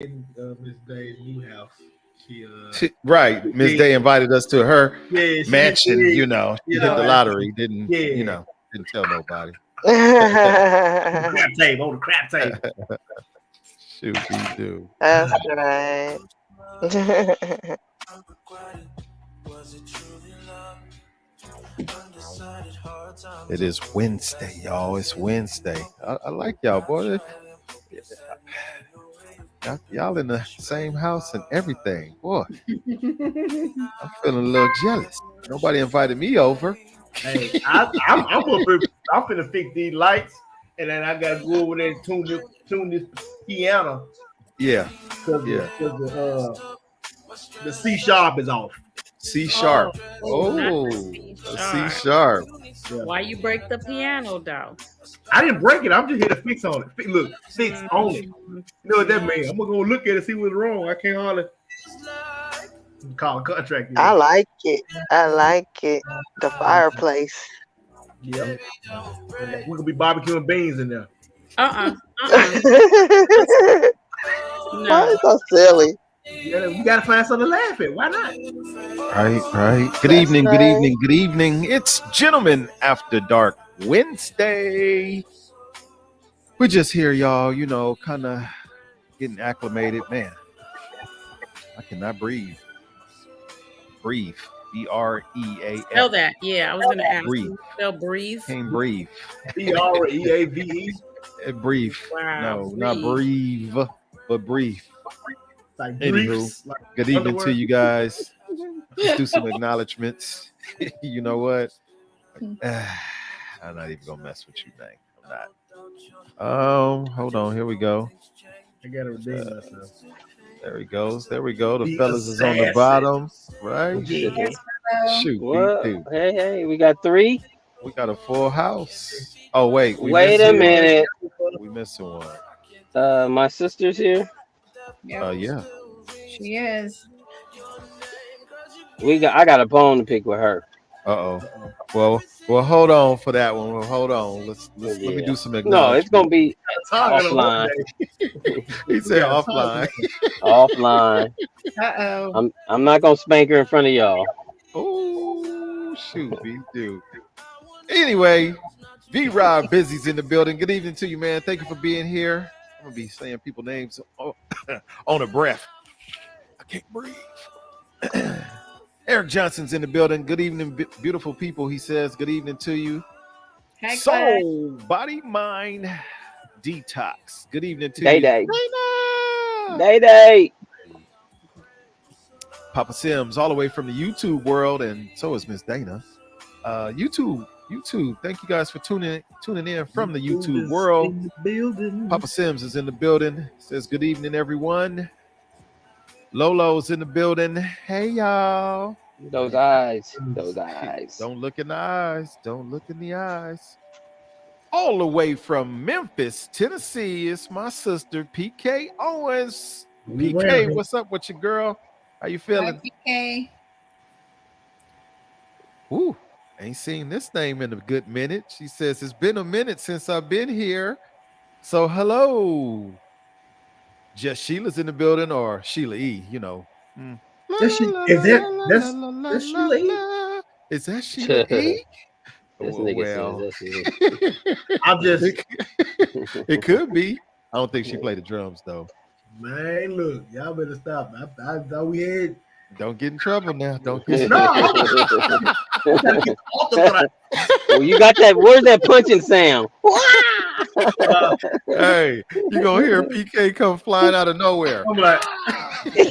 in Miss Day's new house. She Right. Miss did. Day invited us to her Yeah, she did. mansion. She You hit know, the lottery. Didn't yeah. didn't tell nobody. Crap table on the crap table. Shoot, we do. That's right. It is Wednesday, y'all. It's Wednesday. I like y'all, boy. Y'all in the same house and everything. Boy, I'm feeling a little jealous. Nobody invited me over. Hey, I'm finna fix these lights, and then I gotta go over there and tune this piano Yeah, because yeah. the C sharp is off. C Oh, sharp. not the Oh, C a C sharp. sharp. Yeah. Why you break the piano though? I didn't break it. I'm just here to fix on it. Look, fix on it. Mm, You know what that means? I'm gonna go look at it, see what's wrong. I can't hardly call a contract I in. like it. I like it. The fireplace. Yep. We're gonna be barbecuing beans in there. Uh-uh. Why No. is so silly? Yeah, we gotta find something to laugh at. Why not? Right, right. Good That's evening, good right. evening, good evening. It's Gentlemen After Dark Wednesday. We're just here, y'all, kind of getting acclimated. Man, I cannot breathe. Breathe. Spell BREAF. that. Yeah, I was gonna ask Breathe. you. Spell breathe. Can't breathe. BREAVE. Breathe. Wow. No, not breathe, but breathe. Like Anywho, briefs, like good evening underwear. to you guys. Let's do some acknowledgments. You know what? I'm not even gonna mess with you, man. I'm not. Hold on. Here we go. I gotta redeem myself. There he goes. There we go. The The fellas is on the assassin. bottom, right? Yeah. Shoot, beat What? two. Hey, we got three. We got a full house. Oh wait, we Wait a missing one. minute. We missing one. My sister's here. Yep, Yeah. she is. I got a bone to pick with her. Oh. Well, hold on for that one. Well, hold on. Let me Yeah. do some No, it's gonna acknowledgement. be Talking on offline. Monday. He said Yeah, offline. Offline. Uh-oh. I'm not gonna spank her in front of y'all. Oh shoot, me too. Anyway, V Rob Busy's in the building. Good evening to you, man. Thank you for being here. I'm gonna be saying people names on a breath. I can't breathe. Eric Johnson's in the building. Good evening, beautiful people. He says, good evening to you. Hey, Clay. Soul, body, mind, detox. Good evening to Day you. day. Dana! Day day. Papa Sims, all the way from the YouTube world, and so is Miss Dana. YouTube. Thank you guys for tuning in from the YouTube world. In the building. Papa Sims is in the building. Says good evening, everyone. Lolo's in the building. Hey, y'all. Those eyes. Those eyes. Don't look in the eyes. Don't look in the eyes. All the way from Memphis, Tennessee, it's my sister, PK Owens. PK, what's up with you, girl? How you feeling? Hi, PK. Ooh, ain't seen this name in a good minute. She says, it's been a minute since I've been here. So, hello. Just Sheila's in the building, or Sheila E, Is that Sheila E? Is that Sheila E? This Oh, nigga well, says that I'm just it could be. I don't think she played the drums though. man. Look, y'all better stop. I thought we had. Don't get in trouble now. Don't get in No, trouble. I'm trying to get off the front. Well, you got that. Where's that punching sound? Hey, you gonna hear PK come flying out of nowhere. I'm like, and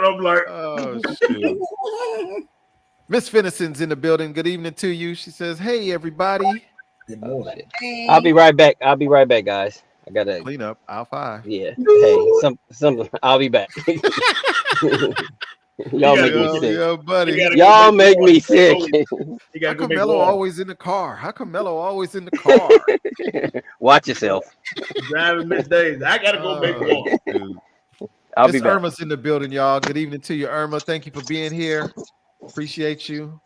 I'm like, Oh shoot. Miss Finison's in the building. Good evening to you. She says, hey everybody. Oh, shit. Hey. I'll be right back. Guys. I gotta. Clean up. I'll five. Yeah. Hey, some. I'll be back. Y'all make me sick. Yeah, buddy. Y'all make me sick. You How gotta go come make Mello water. always in the car? How come Mello always in the car? Watch yourself. Driving middays. I gotta go make water. Dude. I'll Miss be back. Irma's in the building, y'all. Good evening to you, Irma. Thank you for being here. Appreciate you.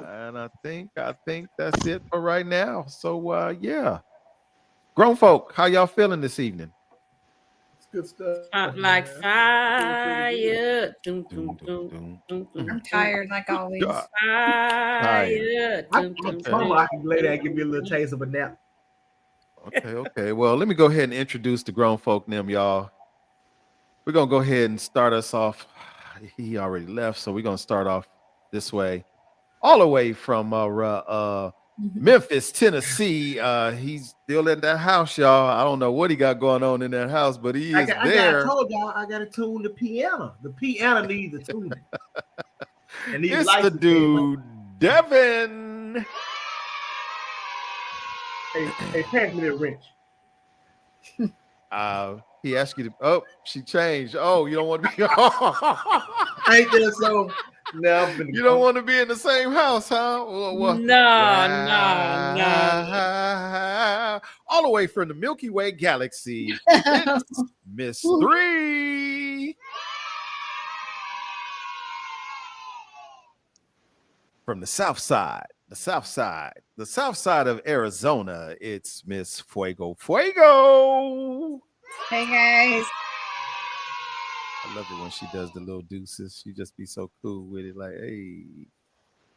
And I think that's it for right now. So yeah. Grown folk, how y'all feeling this evening? good stuff. Like man. fire. Doom, doom, doom. I'm tired like always. God. Fire. I'm from I can lay there and give you a little taste of a nap. Okay. Well, let me go ahead and introduce the grown folk them, y'all. We're gonna go ahead and start us off. He already left, so we're gonna start off this way, all the way from Memphis, Tennessee. He's still in that house, y'all. I don't know what he got going on in that house, but he is there. I told y'all I gotta tune the piano. The piano needs a tuning. And these It's the dude, Devin. Hey, pass me that wrench. He asked you to. Oh, she changed. Oh, you don't want to be. Ain't that so? No, you don't want to be in the same house, huh? No. All the way from the Milky Way galaxy, it's Miss 3. From the south side of Arizona, it's Miss Fuego. Hey guys. I love it when she does the little deuces. She just be so cool with it, like, hey.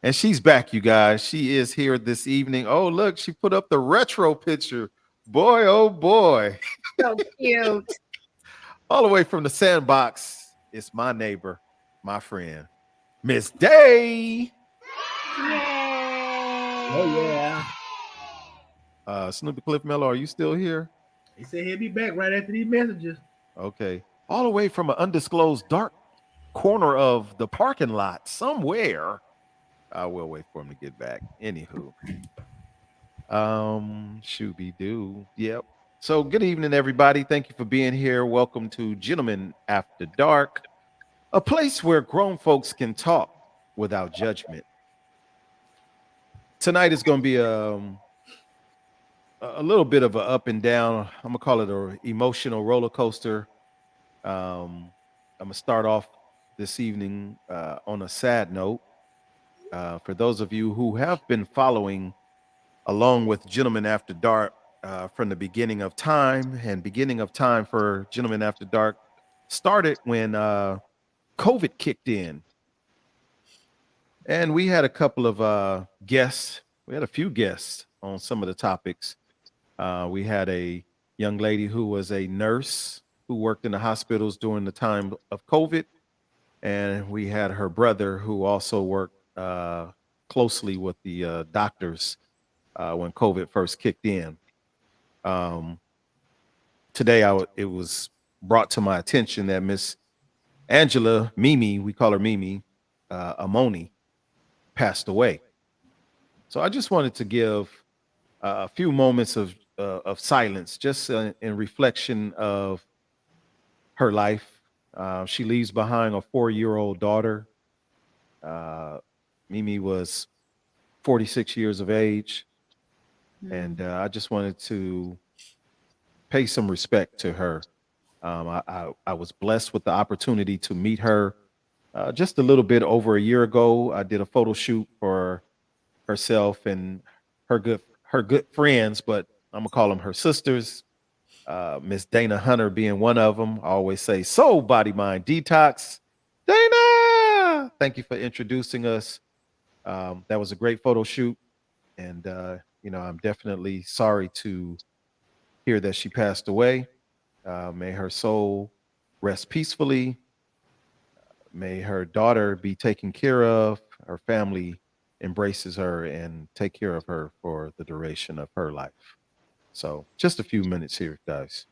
And she's back, you guys. She is here this evening. Oh, look, she put up the retro picture. Boy, oh boy. So cute. All the way from the sandbox, it's my neighbor, my friend, Miss Day. Oh yeah. Snoopy Cliff Mello, are you still here? He said he'll be back right after these messages. Okay. All the way from an undisclosed dark corner of the parking lot somewhere. I will wait for him to get back. Anywho. Shooby doo. Yep. So good evening, everybody. Thank you for being here. Welcome to Gentlemen After Dark, a place where grown folks can talk without judgment. Tonight is going to be a little bit of an up and down. I'm gonna call it an emotional roller coaster. I'm gonna start off this evening on a sad note. For those of you who have been following along with Gentlemen After Dark from the beginning of time, and beginning of time for Gentlemen After Dark started when COVID kicked in. And we had a couple of guests. We had a few guests on some of the topics. We had a young lady who was a nurse who worked in the hospitals during the time of COVID. And we had her brother who also worked closely with the doctors when COVID first kicked in. Today, it was brought to my attention that Miss Angela Mimi, we call her Mimi, Amoni, passed away. So I just wanted to give a few moments of silence, just in reflection of her life. She leaves behind a 4-year-old daughter. Mimi was 46 years of age. And I just wanted to pay some respect to her. I was blessed with the opportunity to meet her just a little bit over a year ago. I did a photo shoot for herself and her good friends, but I'm gonna call them her sisters. Miss Dana Hunter being one of them. I always say, "Soul Body Mind Detox." Dana, thank you for introducing us. That was a great photo shoot, and I'm definitely sorry to hear that she passed away. May her soul rest peacefully. May her daughter be taken care of. Her family embraces her and take care of her for the duration of her life. So just a few minutes here, guys.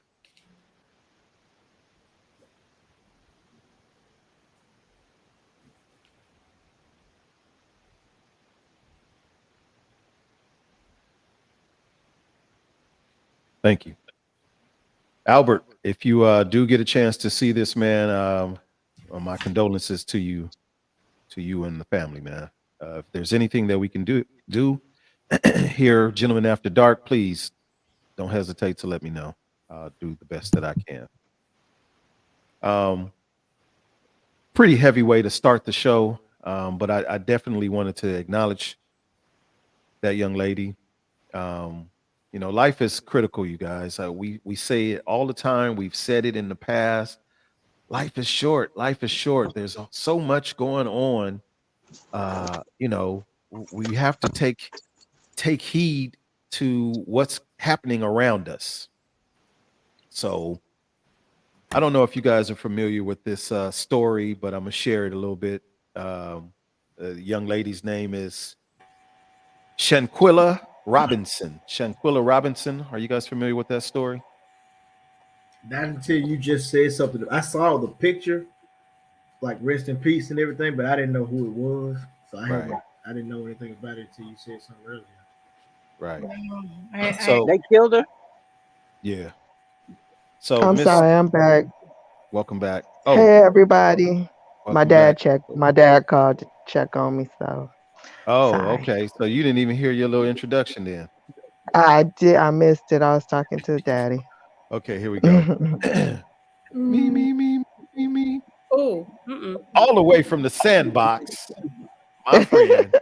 Thank you. Albert, if you do get a chance to see this, man, my condolences to you and the family, man. If there's anything that we can do here, Gentlemen After Dark, please don't hesitate to let me know. I'll do the best that I can. Pretty heavy way to start the show, but I definitely wanted to acknowledge that young lady. You know, life is critical, you guys. We say it all the time. We've said it in the past. Life is short. Life is short. There's so much going on. You know, we have to take heed to what's happening around us. So I don't know if you guys are familiar with this story, but I'm gonna share it a little bit. The young lady's name is Shanquilla Robinson. Shanquilla Robinson. Are you guys familiar with that story? Not until you just said something. I saw the picture, like rest in peace and everything, but I didn't know who it was. So Right. I didn't know anything about it until you said something earlier. Right. So They killed her. Yeah. So I'm Miss, sorry, I'm back. welcome back. Oh, Hey everybody. My welcome back. dad called to check on me, so Oh, sorry. okay. So you didn't even hear your little introduction then. I missed it. I was talking to daddy. Okay, here we go. Me, me, me, me, me. Oh, mm-mm. All the way from the sandbox, my friend.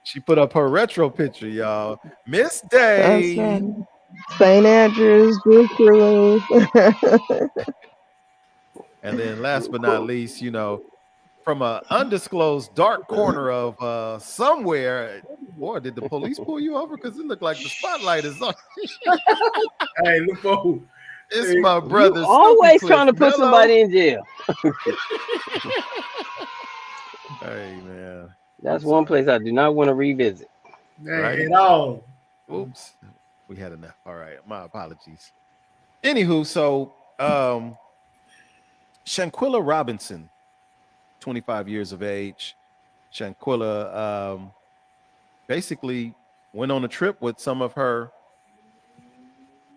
She put up her retro picture, y'all. Miss That's Day. right. St. Andrews, Drew Crew. And then last but not least, you know, from a undisclosed dark corner of somewhere. Boy, did the police pull you over? Because it looked like the spotlight is on. Hey, look for It's my You brother. always Snoopy trying to Cliff. put Hello. somebody in jail. Hey, man. That's one place I do not want to revisit. Right. at all. Oops. We had enough. All right. My apologies. Anywho, so Shanquilla Robinson, 25 years of age. Shanquilla basically went on a trip with some of her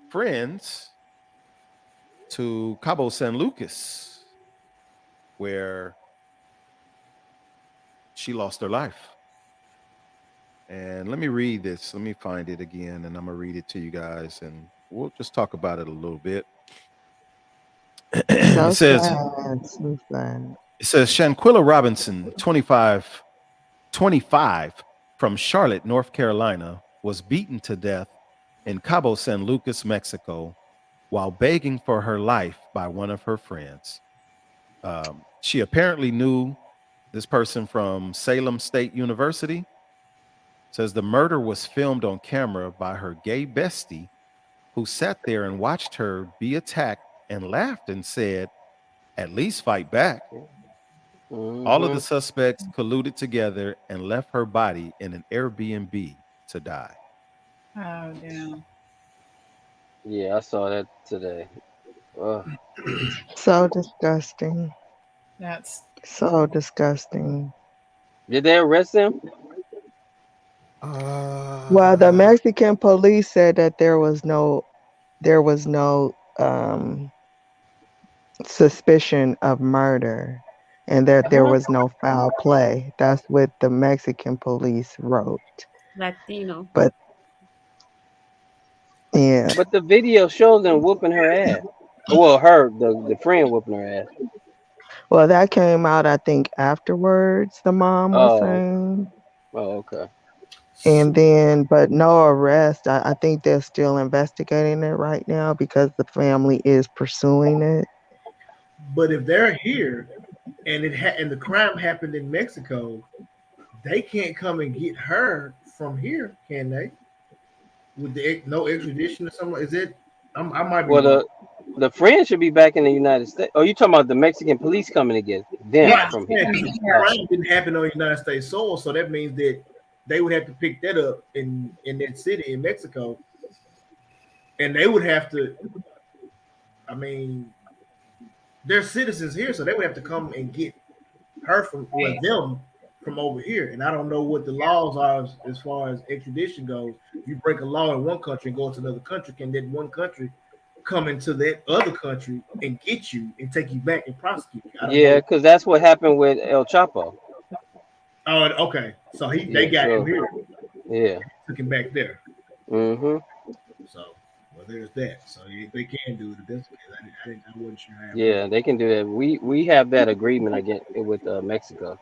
friends to Cabo San Lucas, where she lost her life. And let me read this. Let me find it again, and I'm gonna read it to you guys, and we'll just talk about it a little bit. So it says sad. So sad. it says Shanquilla Robinson, 25, from Charlotte, North Carolina, was beaten to death in Cabo San Lucas, Mexico, while begging for her life by one of her friends. She apparently knew this person from Salem State University. Says the murder was filmed on camera by her gay bestie, who sat there and watched her be attacked and laughed and said, "At least fight back." All of the suspects colluded together and left her body in an Airbnb to die. Oh, damn. Yeah, I saw that today. So disgusting. That's So disgusting. Did they arrest him? Well, the Mexican police said that there was no suspicion of murder and that there was no foul play. That's what the Mexican police wrote. Latino. But yeah. But the video shows them whooping her ass. Well, the friend whooping her ass. Well, that came out, I think, afterwards, the mom was saying. Oh, okay. And then, but no arrest. I think they're still investigating it right now because the family is pursuing it. But if they're here and and the crime happened in Mexico, they can't come and get her from here, can they? With no extradition or something? Is it? I might be. Well, the friend should be back in the United States. Oh, you talking about the Mexican police coming to get them from here? The crime didn't happen on United States soil, so that means that they would have to pick that up in that city in Mexico, and they would have to. I mean, they're citizens here, so they would have to come and get her them from over here. And I don't know what the laws are as far as extradition goes. You break a law in one country and go to another country, can that one country come into that other country and get you and take you back and prosecute you? Yeah, because that's what happened with El Chapo. Oh, okay. So they got him here. Yeah. Took him back there. Mm-hmm. So, well, there's that. So they can do it. That's I wasn't sure how. Yeah, they can do that. We have that agreement again with Mexico.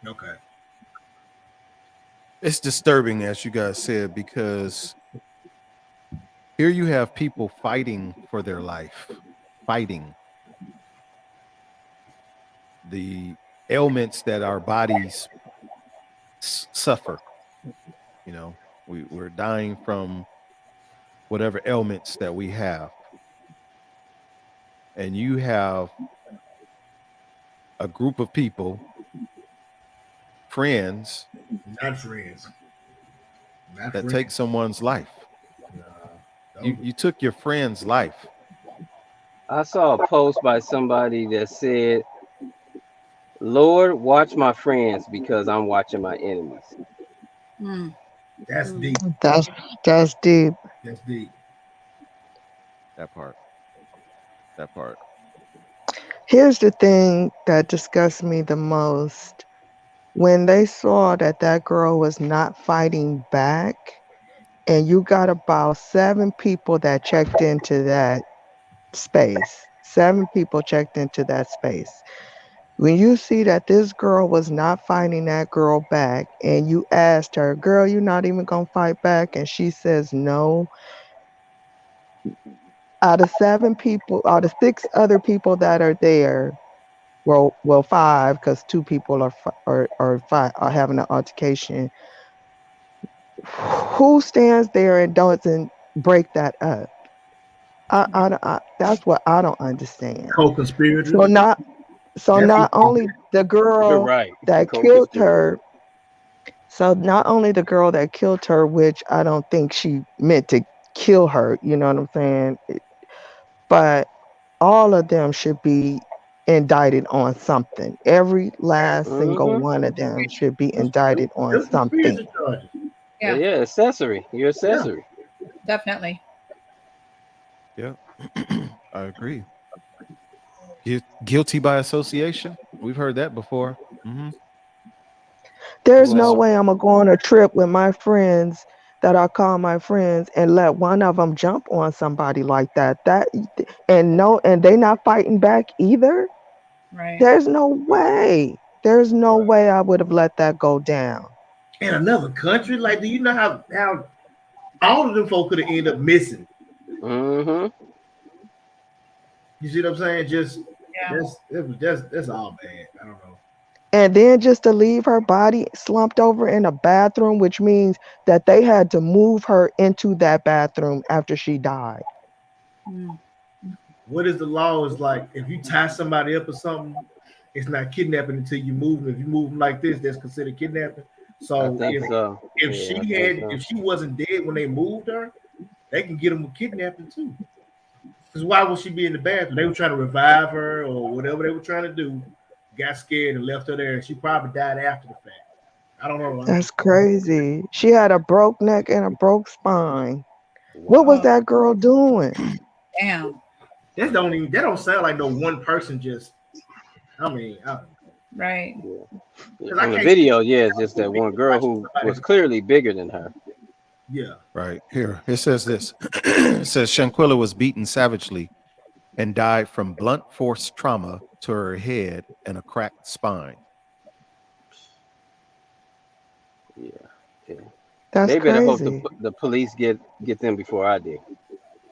Okay. It's disturbing, as you guys said, because Here you have people fighting for their life, fighting the ailments that our bodies suffer. You know, we're dying from whatever ailments that we have. And you have a group of people, friends, Not friends. Not that friends. take someone's life. No. You took your friend's life. I saw a post by somebody that said, "Lord, watch my friends because I'm watching my enemies." Mm. That's Mm. deep. That's deep. That's deep. That part. That part. Here's the thing that disgusts me the most. When they saw that that girl was not fighting back, and you got about 7 people that checked into that space. 7 people checked into that space. When you see that this girl was not fighting that girl back, and you asked her, "Girl, you're not even gonna fight back," and she says no, out of 7 people, out of 6 other people that are there, well, 5, because 2 people are having an altercation. Who stands there and doesn't break that up? That's what I don't understand. Co-conspirators. So not so Definitely. not only the You're girl right. that killed her, so not only the girl that killed her, which I don't think she meant to kill her, you know what I'm saying? But all of them should be indicted on something. Every last single Mm-hmm. one of them should be indicted on Them something. conspiracy charges. Yeah. Yeah, Accessory. You're Yeah. accessory. definitely. Yeah. I agree. Guilty by association. We've heard that before. Mm-hmm. There's no Well, way I'm gonna go on a trip with my friends that I call my friends and let one of them jump on somebody like that. And they not fighting back either. Right. There's no way. There's no Right. way I would have let that go down. In another country, like, do you know how all of them folk could have ended up missing? mm-hmm. You see what I'm saying? Just Yeah. that's all bad. I don't know. And then just to leave her body slumped over in a bathroom, which means that they had to move her into that bathroom after she died. Mm. What is the law? Is like if you tie somebody up or something, it's not kidnapping until you move them. If you move them like this, that's considered kidnapping. I So think so. if Yeah, I think so. if she wasn't dead when they moved her, they can get them with kidnapping too. Because why would she be in the bathroom? They were trying to revive her or whatever they were trying to do. Got scared and left her there, and she probably died after the fact. I don't know. That's crazy. She had a broke neck and a broke spine. What was Wow. Oh, that girl doing? damn. That don't sound like no one person just. I mean, I don't know. Right. Yeah. Yeah, 'Cause I from the can't see video, yeah, it's just that one girl who somebody. was clearly bigger than her. Yeah. Right here. It says this. It says Shanquilla was beaten savagely and died from blunt force trauma to her head and a cracked spine. Yeah. Yeah. That's They better hope crazy. the police get them before I do.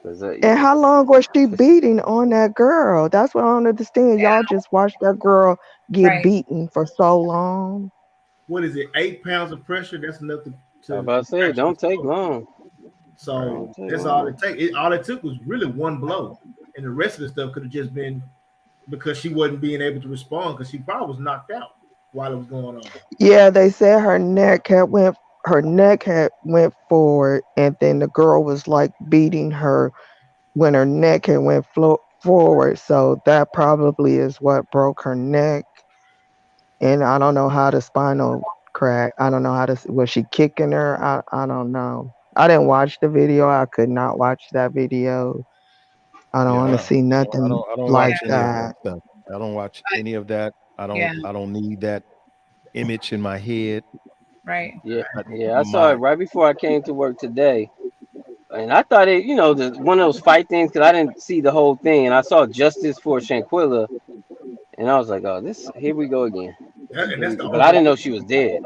'Cause, And yeah. how long was she beating on that girl? That's what I don't understand. Y'all just watched that girl get Right. beaten for so long. What is it? 8 pounds of pressure. That's enough I was to about to say, fracture the don't take skull. long. So Don't take that's all long. it takes. All it took was really one blow, and the rest of the stuff could have just been because she wasn't being able to respond because she probably was knocked out while it was going on. Yeah, they said her neck had went forward, and then the girl was like beating her when her neck had went forward. So that probably is what broke her neck. And I don't know how the spinal crack. I don't know how to. Was she kicking her? I don't know. I didn't watch the video. I could not watch that video. I don't want to Yeah, see nothing I don't Yeah. watch like any of that that. stuff. I don't watch any of that. Yeah. I don't need that image in my head. Right. Yeah. I, Yeah. I saw it my right before I came to work today. And I thought it, one of those fight things because I didn't see the whole thing. And I saw Justice for Shanquilla. And I was like, oh, here we go again. And that's the But only I thing. didn't know she was dead.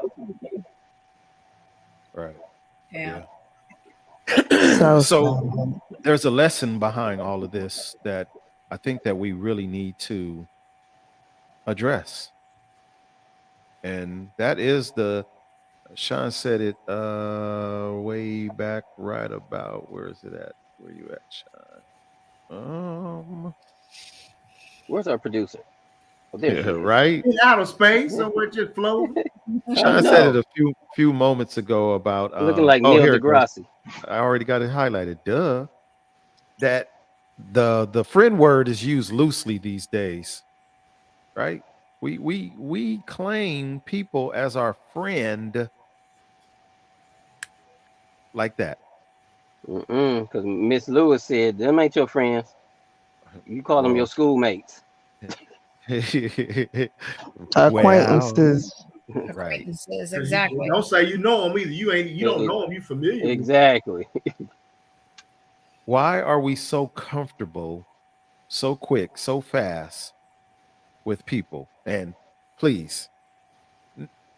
right. Yeah. Yeah. So So sad. there's a lesson behind all of this that I think that we really need to address. And that is the Sean said it way back right about where is it at? Where you at, Sean? Where's our producer? Oh, there Yeah, she is. right. In outer space, somewhere just floating. Sean said it a few moments ago about Looking like oh, Neil here it goes. deGrasse. I already got it highlighted. Duh. That the friend word is used loosely these days, right? We claim people as our friend like that. Because Miss Lewis said, them ain't your friends. You call them your Well, schoolmates. well, Acquaintances. right. Acquaintances, 'Cause exactly. don't say you know them either. You don't know them. You familiar with them. Exactly. Why are we so comfortable, so quick, so fast with people? And please,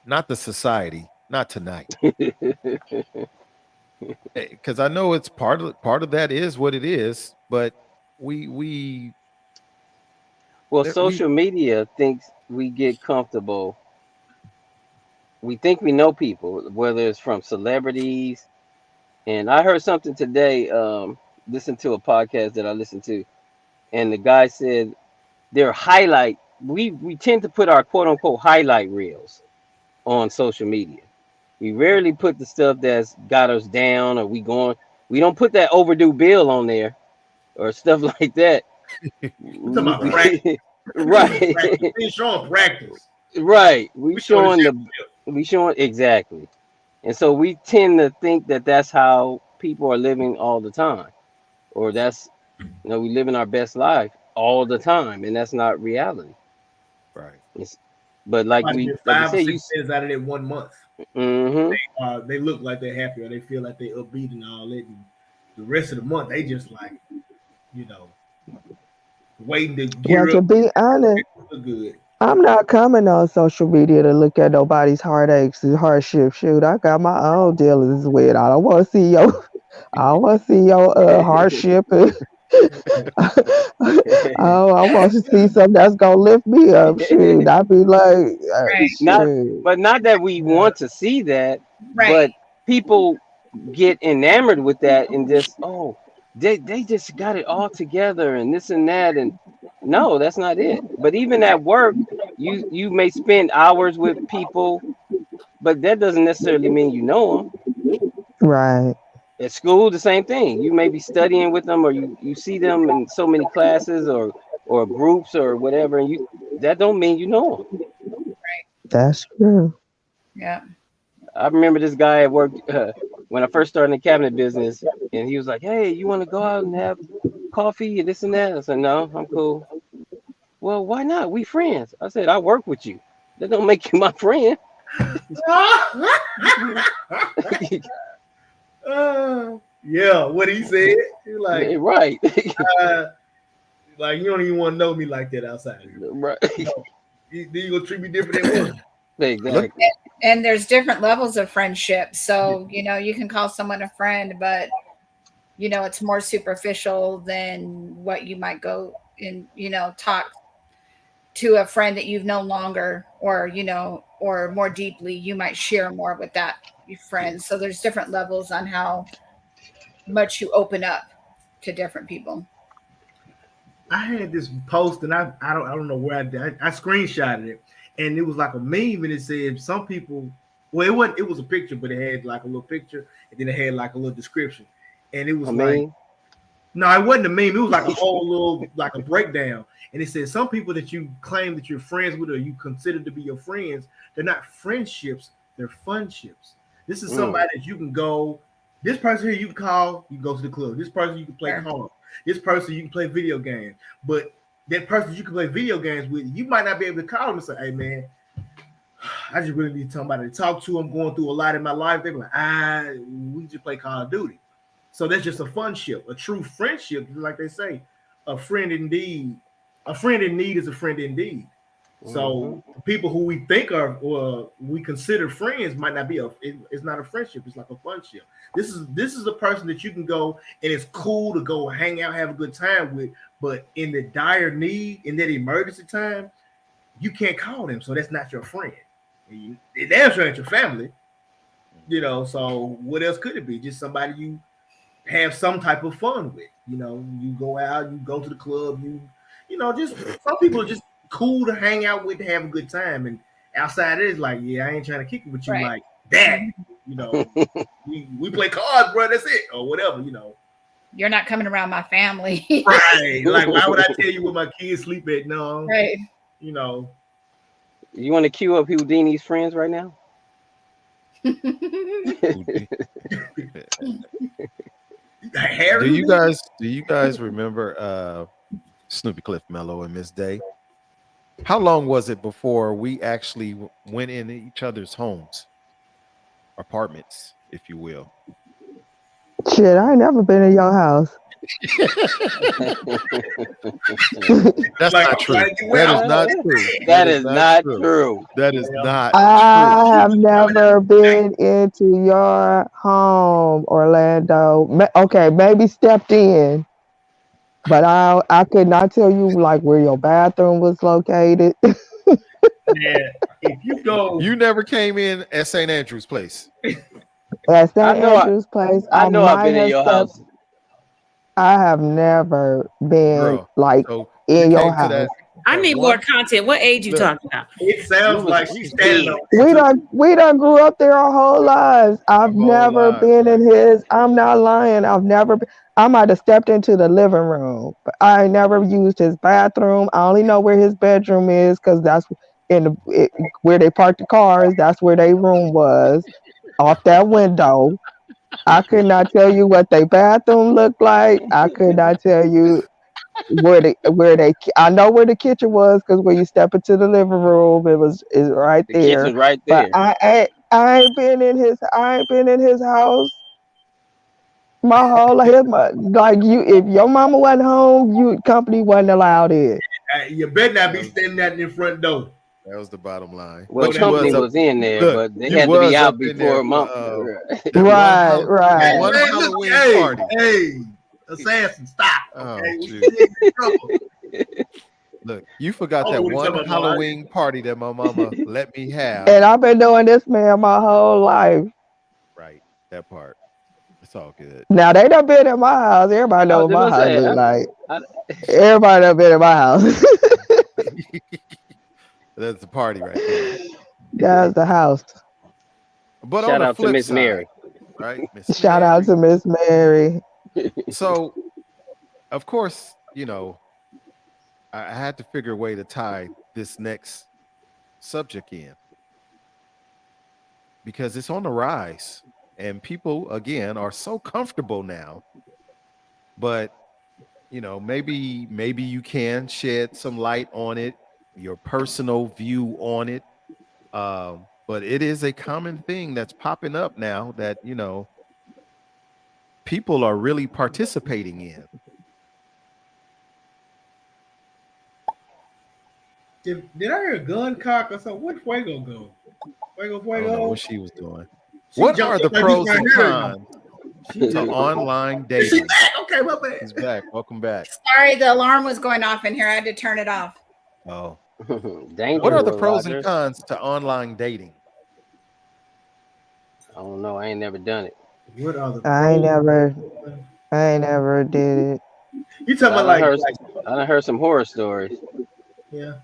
not the society, not tonight. Because I know it's part of that is what it is, but we Well, there- we social media thinks we get comfortable. We think we know people, whether it's from celebrities. And I heard something today, listen to a podcast that I listened to, and the guy said their highlight, we tend to put our quote unquote highlight reels on social media. We rarely put the stuff that's got us down or we don't put that overdue bill on there or stuff like that. We're talking about practice. Right. We're showing practice. Right. We We showing showing exactly. And so we tend to think that that's how people are living all the time, or that's we live in our best life all the time, and that's not reality. right. It's, but like Might we get like you 5 or say, you 6 minutes out of that 1 month. mm-hmm. They look like they're happy, or they feel like they're upbeat and all that. And the rest of the month, they just like, you know, waiting to Well, gear to up. be honest, Look good. I'm not coming on social media to look at nobody's heartaches and hardships. Shoot, I got my own dealings with. I don't want to see your, I don't want to see your hardship. And I want to see something that's gonna lift me up. Shoot, I be like, Right. shoot. Not that we want to see that, Right. but people get enamored with that and just they just got it all together and this and that, and no, that's not it. But even at work, you may spend hours with people, but that doesn't necessarily mean you know them. Right. At school, the same thing. You may be studying with them, or you see them in so many classes or groups or whatever, and that don't mean you know them. That's true. Yeah. I remember this guy at work when I first started in the cabinet business, and he was like, "Hey, you want to go out and have coffee and this and that?" I said, "No, I'm cool." Well, why not? We friends. I said, "I work with you. That don't make you my friend." Yeah, what he said. He like, Right. like you don't even want to know me like that outside. Right. You gonna treat me different than work. Exactly. And there's different levels of friendship. So, you can call someone a friend, but it's more superficial than what you might go and, talk to a friend that you've known longer, or, or more deeply, you might share more with that friend. So there's different levels on how much you open up to different people. I had this post and I don't know where I screenshotted it, and it was like a meme, and it said some people. Well, it was a picture, but it had like a little picture, and then it had like a little description, and it was no, it wasn't a meme. It was like a whole little like a breakdown, and it said some people that you claim that you're friends with or you consider to be your friends, they're not friendships, they're funships. This is somebody that you can go. This person here you can call, you can go to the club. This person you can play cards. This person you can play video games. But that person you can play video games with, you might not be able to call them and say, "Hey man, I just really need somebody to talk to. I'm going through a lot in my life." They're like, we just play Call of Duty. So that's just a funship. A true friendship, like they say, a friend indeed. A friend in need is a friend indeed. So people who we think are we consider friends might not be it's not a friendship. It's like a funship. This is a person that you can go and it's cool to go hang out, have a good time with. But in the dire need, in that emergency time, you can't call them. So that's not your friend. They damn sure ain't your family. So what else could it be? Just somebody you have some type of fun with. You go out, you go to the club, just some people are just cool to hang out with, to have a good time. And outside it is like, yeah, I ain't trying to kick it with you like that. We play cards, bro. That's it, or whatever. You're not coming around my family, right? Like, why would I tell you where my kids sleep at? No, right? You want to queue up Houdini's friends right now? Do you guys remember Snoopy Cliff Mello and Miss Day? How long was it before we actually went in each other's homes, apartments, if you will? Shit, I ain't never been in your house. That's not true. That is not true. That is not true. That is not I have never been into your home, Orlando. Okay, maybe stepped in, but I could not tell you like where your bathroom was located. Yeah, if you go, you never came in at St. Andrew's Place. At St. Andrew's Place, I know I've been in your house. I have never been in your house. I need more content. What age you talking about? It sounds like she's standing on. We done grew up there our whole lives. I've never been in his. I'm not lying. I've never been. I might have stepped into the living room, but I never used his bathroom. I only know where his bedroom is because that's where they parked the cars. That's where their room was, off that window. I could not tell you what their bathroom looked like. I could not tell you where they. I know where the kitchen was because when you step into the living room, is right there. The kitchen's right there. But I ain't been in his. I ain't been in his house. My whole life, like you, if your mama wasn't home, company wasn't allowed in. You better not be standing at the front door. That was the bottom line. Well, company was in there, but they had to be out before a month. Right. One Halloween party. Hey, assassin, stop. Okay? Look, you forgot that one Halloween party that my mama let me have. And I've been doing this, man, my whole life. Right, that part. It's all good. Now they done been in my house. Everybody know what my house look like. Everybody done been in my house. That's the party right there. That's the house. But shout on the out flip to Miss side, Mary. Right? Shout out to Miss Mary. So, of course, I had to figure a way to tie this next subject in because it's on the rise and people, again, are so comfortable now. But, maybe you can shed some light on it, your personal view on it. But it is a common thing that's popping up now that, people are really participating in. Did I hear a gun cock or something? Where'd Fuego go? Fuego. I don't know what she was doing. What are the pros and cons to online dating? She's back. Okay, my bad. She's back. Welcome back. Sorry, the alarm was going off in here. I had to turn it off. Oh. What are the pros and cons to online dating? I don't know. I ain't never done it. What are the pros? I ain't never did it. You talking about I done heard some horror stories. Yeah.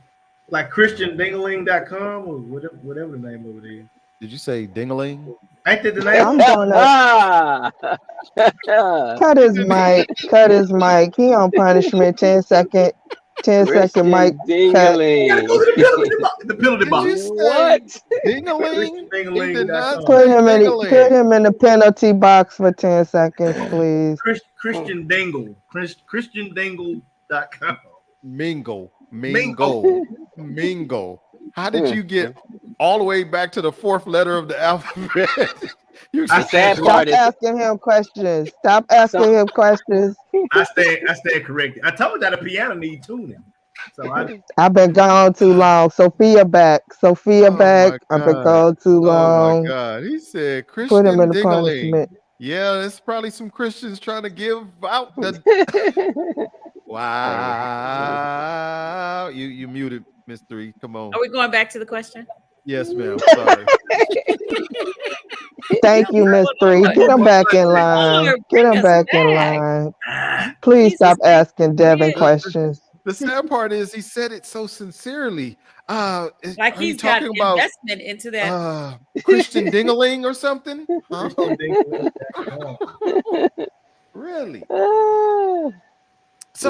Like ChristianDingling.com or whatever the name of it is. Did you say Dingaling? Ain't that the name? I'm gonna cut his mic. He on punishment. 10-second mic. Dingling. The penalty box. What? Dingaling? Put him in the penalty box for 10 seconds, please. Christian Dingle. ChristianDingle.com. Mingo. How did you get all the way back to the fourth letter of the alphabet? Stop asking him questions. I stand corrected. I told you that a piano need tuning. So I've been gone too long. Sophia back. Sophia Oh back. my I've been God. gone too Oh my long. God. He said Put him Christian in the dingling. punishment. Yeah, there's probably some Christians trying to give out the wow. You muted, Miss Three. Come on. Are we going back to the question? Yes, ma'am. Sorry. Thank you, Miss Three. Lord. Get him back in line. Lord, Get bring him us back in back. line. Please Jesus, stop asking Devin yeah. questions. The sad part is he said it so sincerely. Like Are you he's got talking about investment into that. Christian Dingaling or something? Huh? Christian Dingaling. Really? We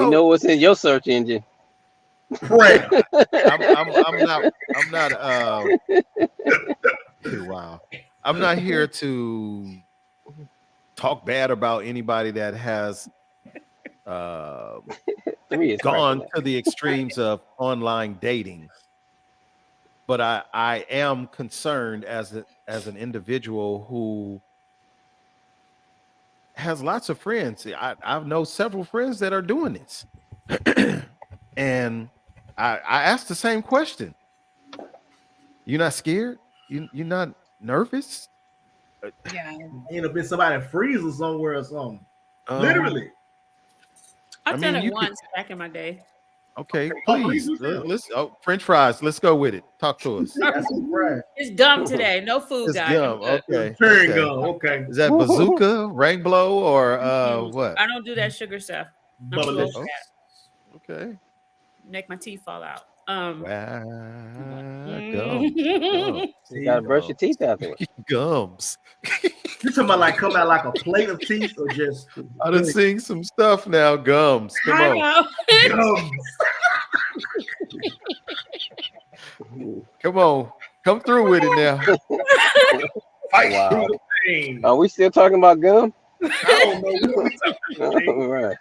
know what's in your search engine. Prayer. I'm not wow. I'm not here to talk bad about anybody that has gone to the extremes of online dating. But I am concerned as an individual who has lots of friends. I know several friends that are doing this. And I asked the same question. You're not scared? You're not nervous? Yeah. End up in somebody freezer somewhere or something. Literally. I've done it once back in my day. Okay, please. Let's French fries. Let's go with it. Talk to us. It's gum today. No food, It's guys. gum. Okay. Chewing gum. Okay. Is that bazooka, rain blow, or what? I don't do that sugar stuff. I'm too old for that. Okay. Make my teeth fall out. Gums. You gotta brush your teeth afterwards. Gums. You talking about like come out like a plate of teeth or just? I done seen some stuff now. Gums. Come on. Gums. Come on. Come through with it now. Wow. Are we still talking about gum? I don't know. All right.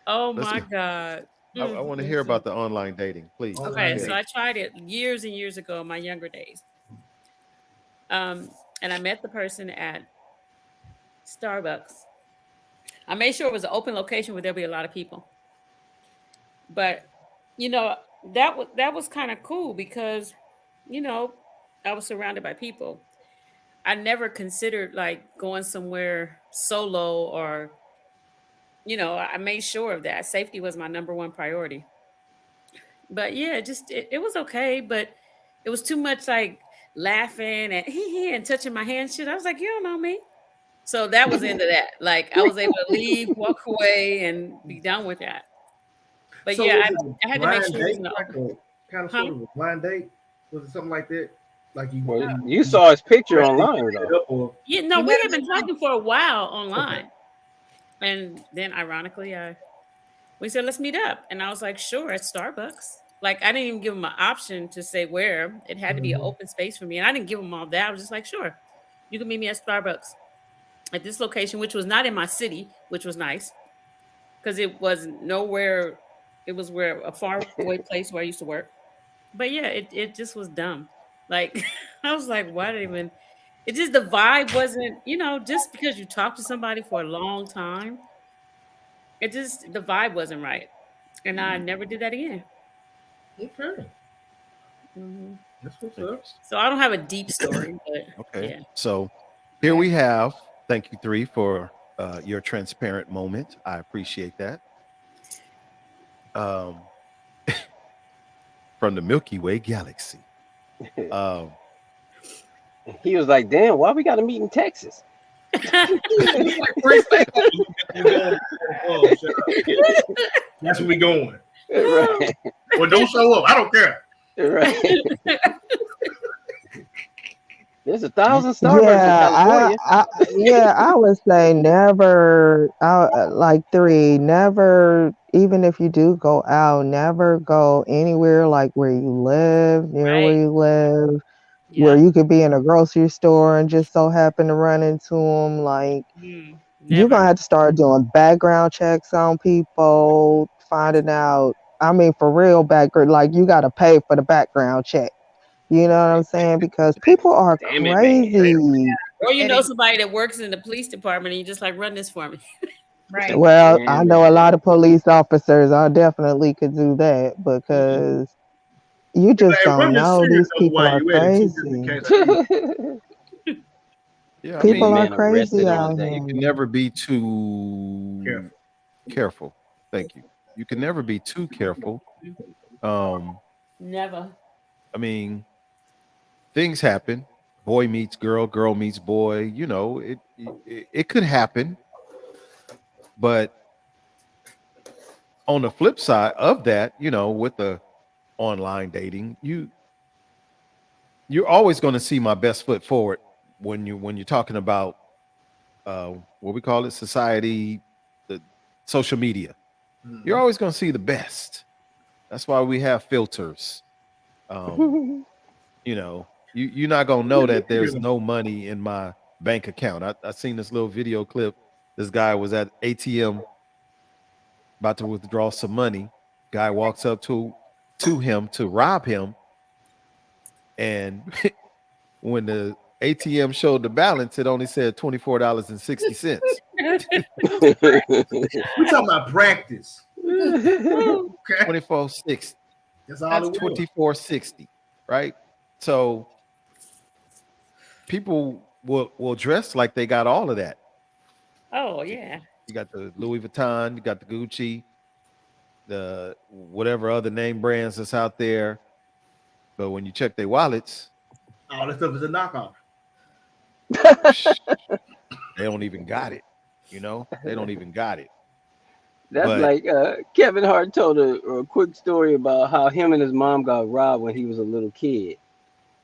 Oh my God. I want to hear about the online dating, please. Okay, so I tried it years and years ago in my younger days. And I met the person at Starbucks. I made sure it was an open location where there'll be a lot of people. But that was kind of cool because I was surrounded by people. I never considered like going somewhere solo or I made sure of that. Safety was my number one priority. But yeah, it was okay, but it was too much like laughing and and touching my hand shit. I was like, you don't know me. So that was into that. Like I was able to leave, walk away, and be done with that. But so yeah, I had to make sure it was like a kind of sort of a blind date. Was it something like that? Like you saw his picture online though. Yeah, no, we had been talking for a while online. Okay. And then ironically, we said, let's meet up. And I was like, sure, at Starbucks. Like, I didn't even give him an option to say where. It had to be an open space for me. And I didn't give him all that. I was just like, sure, you can meet me at Starbucks at this location, which was not in my city, which was nice. Because it was nowhere. It was a far away place where I used to work. But yeah, it just was dumb. Like, I was like, why did even... It just, the vibe wasn't, just because you talk to somebody for a long time, the vibe wasn't right. And I never did that again. Okay. Mm-hmm. That's what's up. So I don't have a deep story, but okay. Yeah. So here we have, thank you, Three, for your transparent moment. I appreciate that. From the Milky Way galaxy. He was like, damn, why we got to meet in Texas? That's where we going. Right. Well, don't show up. I don't care. Right. There's 1,000 Starbucks in California. I would say never, like Three, never, even if you do go out, never go anywhere like where you live, near where you live. Yeah. Where you could be in a grocery store and just so happen to run into them. Like, you're going to have to start doing background checks on people, finding out, I mean, for real background, like you got to pay for the background check. You know what I'm saying? Because people are crazy. Or somebody that works in the police department and you just like, run this for me. Right. Well, I And know a lot of police officers. I definitely could do that because you Be just like, run don't your know. serious These number people while are you at it too, just in crazy. case I need. Yeah, I People mean, are man crazy arrested on out you dating. can here. never be too Careful. careful. Thank you. You can never be too careful. Um, Never. I mean, things happen. Boy meets girl, girl meets boy. You know, it could happen. But on the flip side of that, you know, with the online dating, you're always going to see my best foot forward when you're talking about what we call it, society, the social media. You're Mhm. always going to see the best. That's why we have filters. Um, you know, you're not gonna know that there's no money in my bank account. I seen this little video clip. This guy was at ATM about to withdraw some money. Guy walks up to him to rob him, and when the ATM showed the balance, it only said $24.60. We talking about practice. Okay, 24.60. that's all That's it was. 24.60, right? So people will dress like they got all of that. Oh yeah. You got the Louis Vuitton, you got the Gucci, the whatever other name brands that's out there. But when you check their wallets, All this stuff is a knockoff. psh, they don't even got it. You know, they don't even got it. That's But like Kevin Hart told a quick story about how him and his mom got robbed when he was a little kid,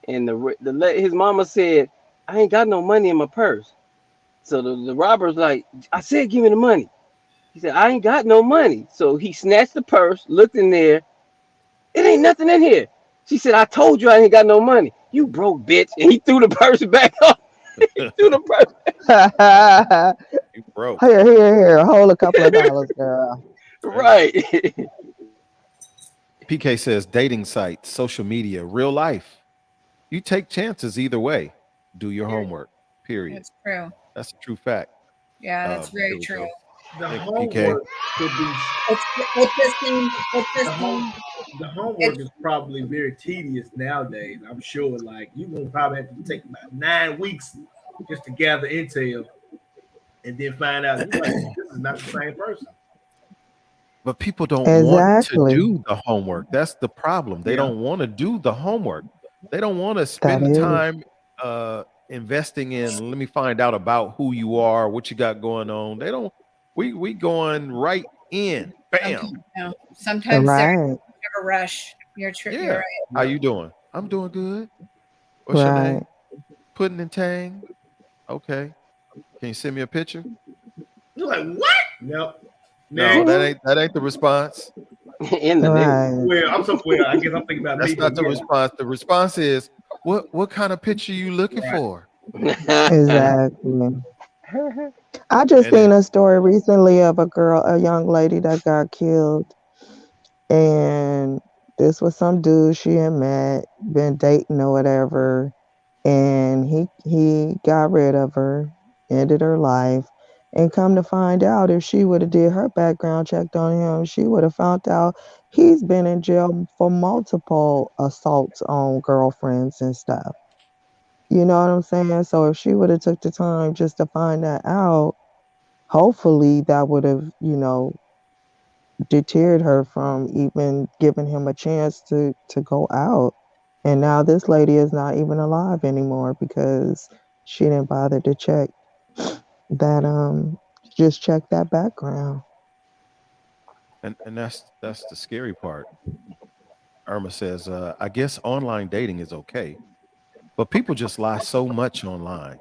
and his mama said, "I ain't got no money in my purse." So the robber's like, "I said, give me the money." He said, "I ain't got no money." So he snatched the purse, looked in there. It ain't nothing in here. She said, "I told you I ain't got no money. You broke bitch." And he threw the purse back up. He threw the purse. you broke. Here. Hold a couple of dollars, girl. Right. Right. PK says dating sites, social media, real life. You take chances either way. Do your homework. Period. It's true. That's a true fact. Yeah, that's There very we true. go. The Thank you, PK. homework could be It the just home. seems The homework it's is probably very tedious nowadays. I'm sure, like you gonna probably have to take about 9 weeks just to gather intel, and then find out you like this is not the same person. But people don't want to Exactly. do the homework. That's the problem. They Yeah, don't want to do the homework. They don't want to That spend is. time investing in let me find out about who you are, what you got going on. They don't we going right in. Bam. sometimes they're Right. in a rush. You're Yeah. How yeah. you doing? I'm doing good. What's your Right. name? Pudding and Tang. Okay. Can you send me a picture? You're like what? Yep. No, Next. that ain't the response. In the news. Right. Well, I'm so well. I guess I'm thinking about me, That's but not the yeah, response. The response is what kind of picture you looking right. for? Exactly. I just And seen it a story recently of a young lady that got killed. And this was some dude she had met, been dating or whatever. And he got rid of her, ended her life. And come to find out, if she would have did her background checked on him, she would have found out he's been in jail for multiple assaults on girlfriends and stuff. You know what I'm saying? So if she would have took the time just to find that out, hopefully that would have, deterred her from even giving him a chance to go out. And now this lady is not even alive anymore because she didn't bother to check that just check that background. and that's the scary part. Irma says, I guess online dating is okay, but people just lie so much online.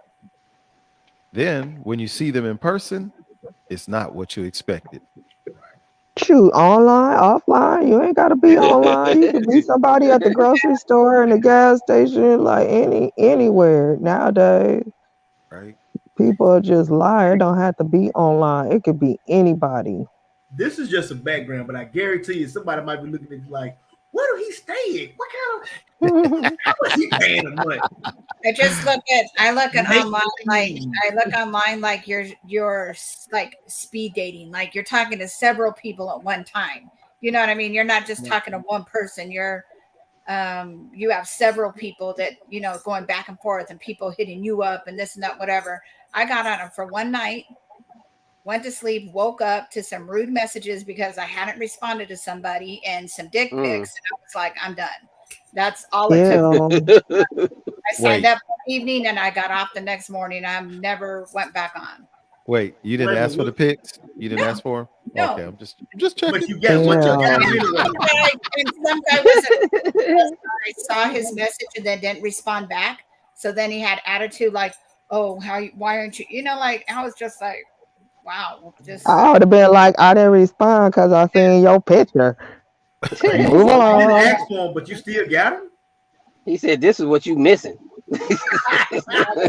Then when you see them in person, it's not what you expected. Shoot, online, offline, you ain't gotta be online. You could be somebody at the grocery store and the gas station, like anywhere nowadays. Right? People just lie. It don't have to be online. It could be anybody. This is just a background, but I guarantee you, somebody might be looking at you like, where do he stay at? What kind of how much he paying a month? I look at Make online the like team. I look online like you're like speed dating, like you're talking to several people at one time. You know what I mean? You're not just talking to one person. You have several people that going back and forth, and people hitting you up and this and that, whatever. I got on them for one night, went to sleep, woke up to some rude messages because I hadn't responded to somebody and some dick pics, and I was like, I'm done. That's all it took. Ew. I signed Wait, up one evening and I got off the next morning. I never went back on. wait. You didn't Wait a ask for the minute, pics. You didn't No, ask for them. no. Okay, I'm just but checking. you got what you got Damn. him anyway. Some guy wasn't. I saw his message and then didn't respond back. So then he had attitude like, "Oh, why aren't you?" Like I was just like, "Wow, just." I would have been like, I didn't respond because I seen your picture. Wait, Move so you didn't along. ask for him, but you still got him? He said, "This is what you missing."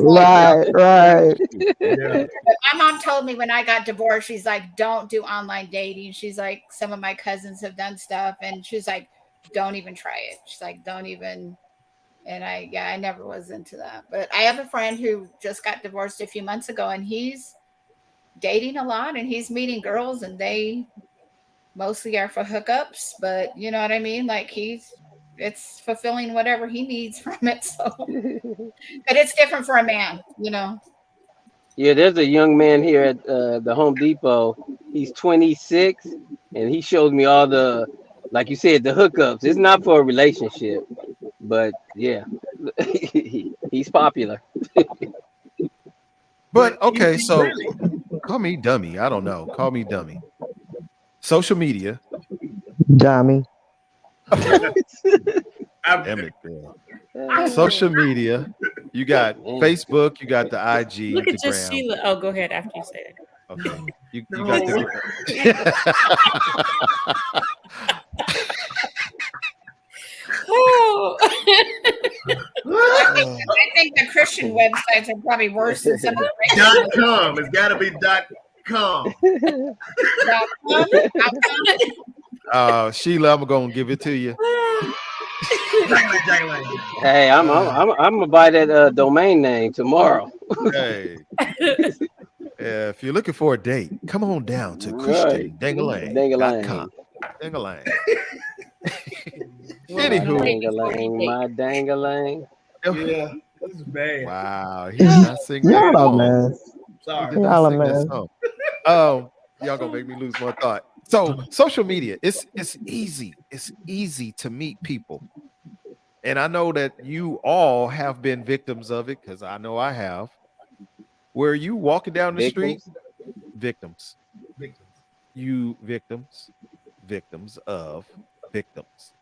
Right, right. Yeah. My mom told me when I got divorced, she's like, "Don't do online dating." She's like, "Some of my cousins have done stuff," and she's like, "Don't even try it." She's like, "Don't even." And I never was into that. But I have a friend who just got divorced a few months ago, and he's dating a lot, and he's meeting girls, and they mostly are for hookups. But you know what I mean? Like it's fulfilling whatever he needs from it. So, but it's different for a man. Yeah, there's a young man here at the Home Depot. He's 26, and he showed me all the, like you said, the hookups. It's not for a relationship, but yeah, he's popular. But okay, He's so really. call me dummy. I don't know. Call me dummy. Social media. Dummy. Damn it, girl. Social media. You got Man. Facebook. You got the IG, Look the at just gram. Sheila. Oh, go ahead after you say that. Okay. You No. got the. Oh. I think the Christian websites are probably worse than some of the .com. It's got to be .com. Sheila, I'm gonna give it to you. Jangling. Hey, I'm gonna buy that domain name tomorrow. Hey, if you're looking for a date, come on down to Right. ChristianDangalang.com. Dangalang. Anywho, My dangalang. Yeah, this is bad. Wow, he did not sing that Y'all a song. mess. He Sorry. did Y'all not a sing that mess. song. Y'all gonna make me lose my thought. So social media, it's easy. It's easy to meet people. And I know that you all have been victims of it, because I know I have. Where you walking down the street, victims. You victims of victims.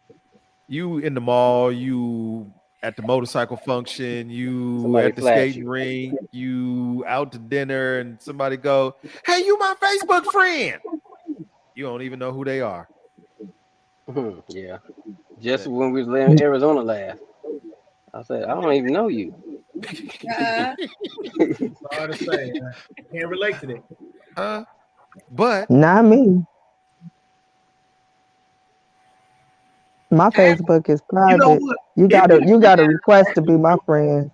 You in the mall, you at the motorcycle function, you Somebody at the flash skating you. rink, you out to dinner, and somebody go, "Hey, you my Facebook friend." You don't even know who they are. Yeah. Just when we was in Arizona last, I said, I don't even know you. Sorry to say, I can't relate to that. But Not me. My Facebook is You know private. what? You gotta request to be my friend.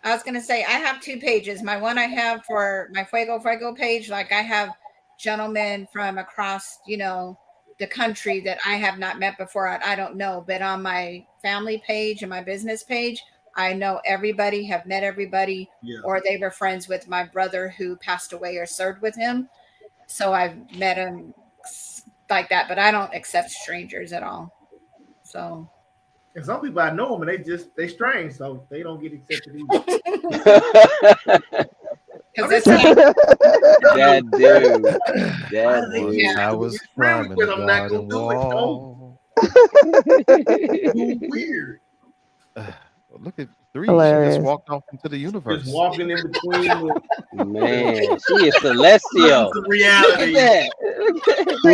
I was gonna say I have two pages. My one I have for my Fuego page, like I have gentlemen from across, the country that I have not met before. I don't know, but on my family page and my business page, I know everybody, have met everybody, Yeah. or they were friends with my brother who passed away or served with him. So I've met him like that, but I don't accept strangers at all. So And some people I know them and they strange, so they don't get accepted either. because it's That dude. That once dude. I was climbing the I'm not garden gonna do it. wall. Too weird. Look at 3. She Hilarious. just walked off into the universe. Just walking in between Man, she is celestial. the Look reality. at ET I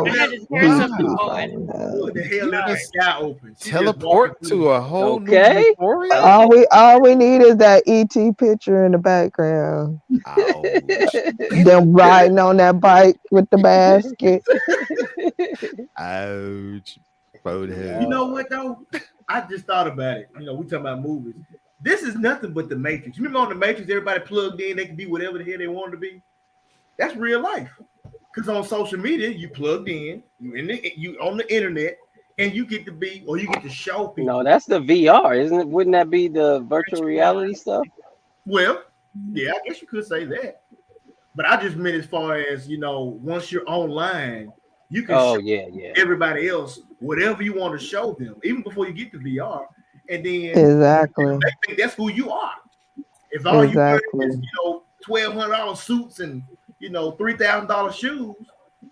had to turn something on. Who the hell let the sky open? She just Teleport walking to a whole Okay. new euphoria. All we need is that ET picture in the background. Ouch. Them riding on that bike with the basket. Ouch. You know what though? I just thought about it. You know, we talking about movies. This is nothing but the Matrix. You remember on the Matrix, everybody plugged in, they could be whatever the hell they wanted to be. That's real life. Because on social media, you plugged in, you on the internet, and you get to be or you get to show No, people that's the VR, isn't it? Wouldn't that be the virtual Virtual reality stuff? well. Yeah, I guess you could say that. But I just meant as far as once you're online, you can show Oh yeah, yeah. everybody else whatever you want to show them, even before you get to VR, and then Exactly. they think that's who you are. If all you wear is Exactly. $1,200 suits and $3,000 shoes,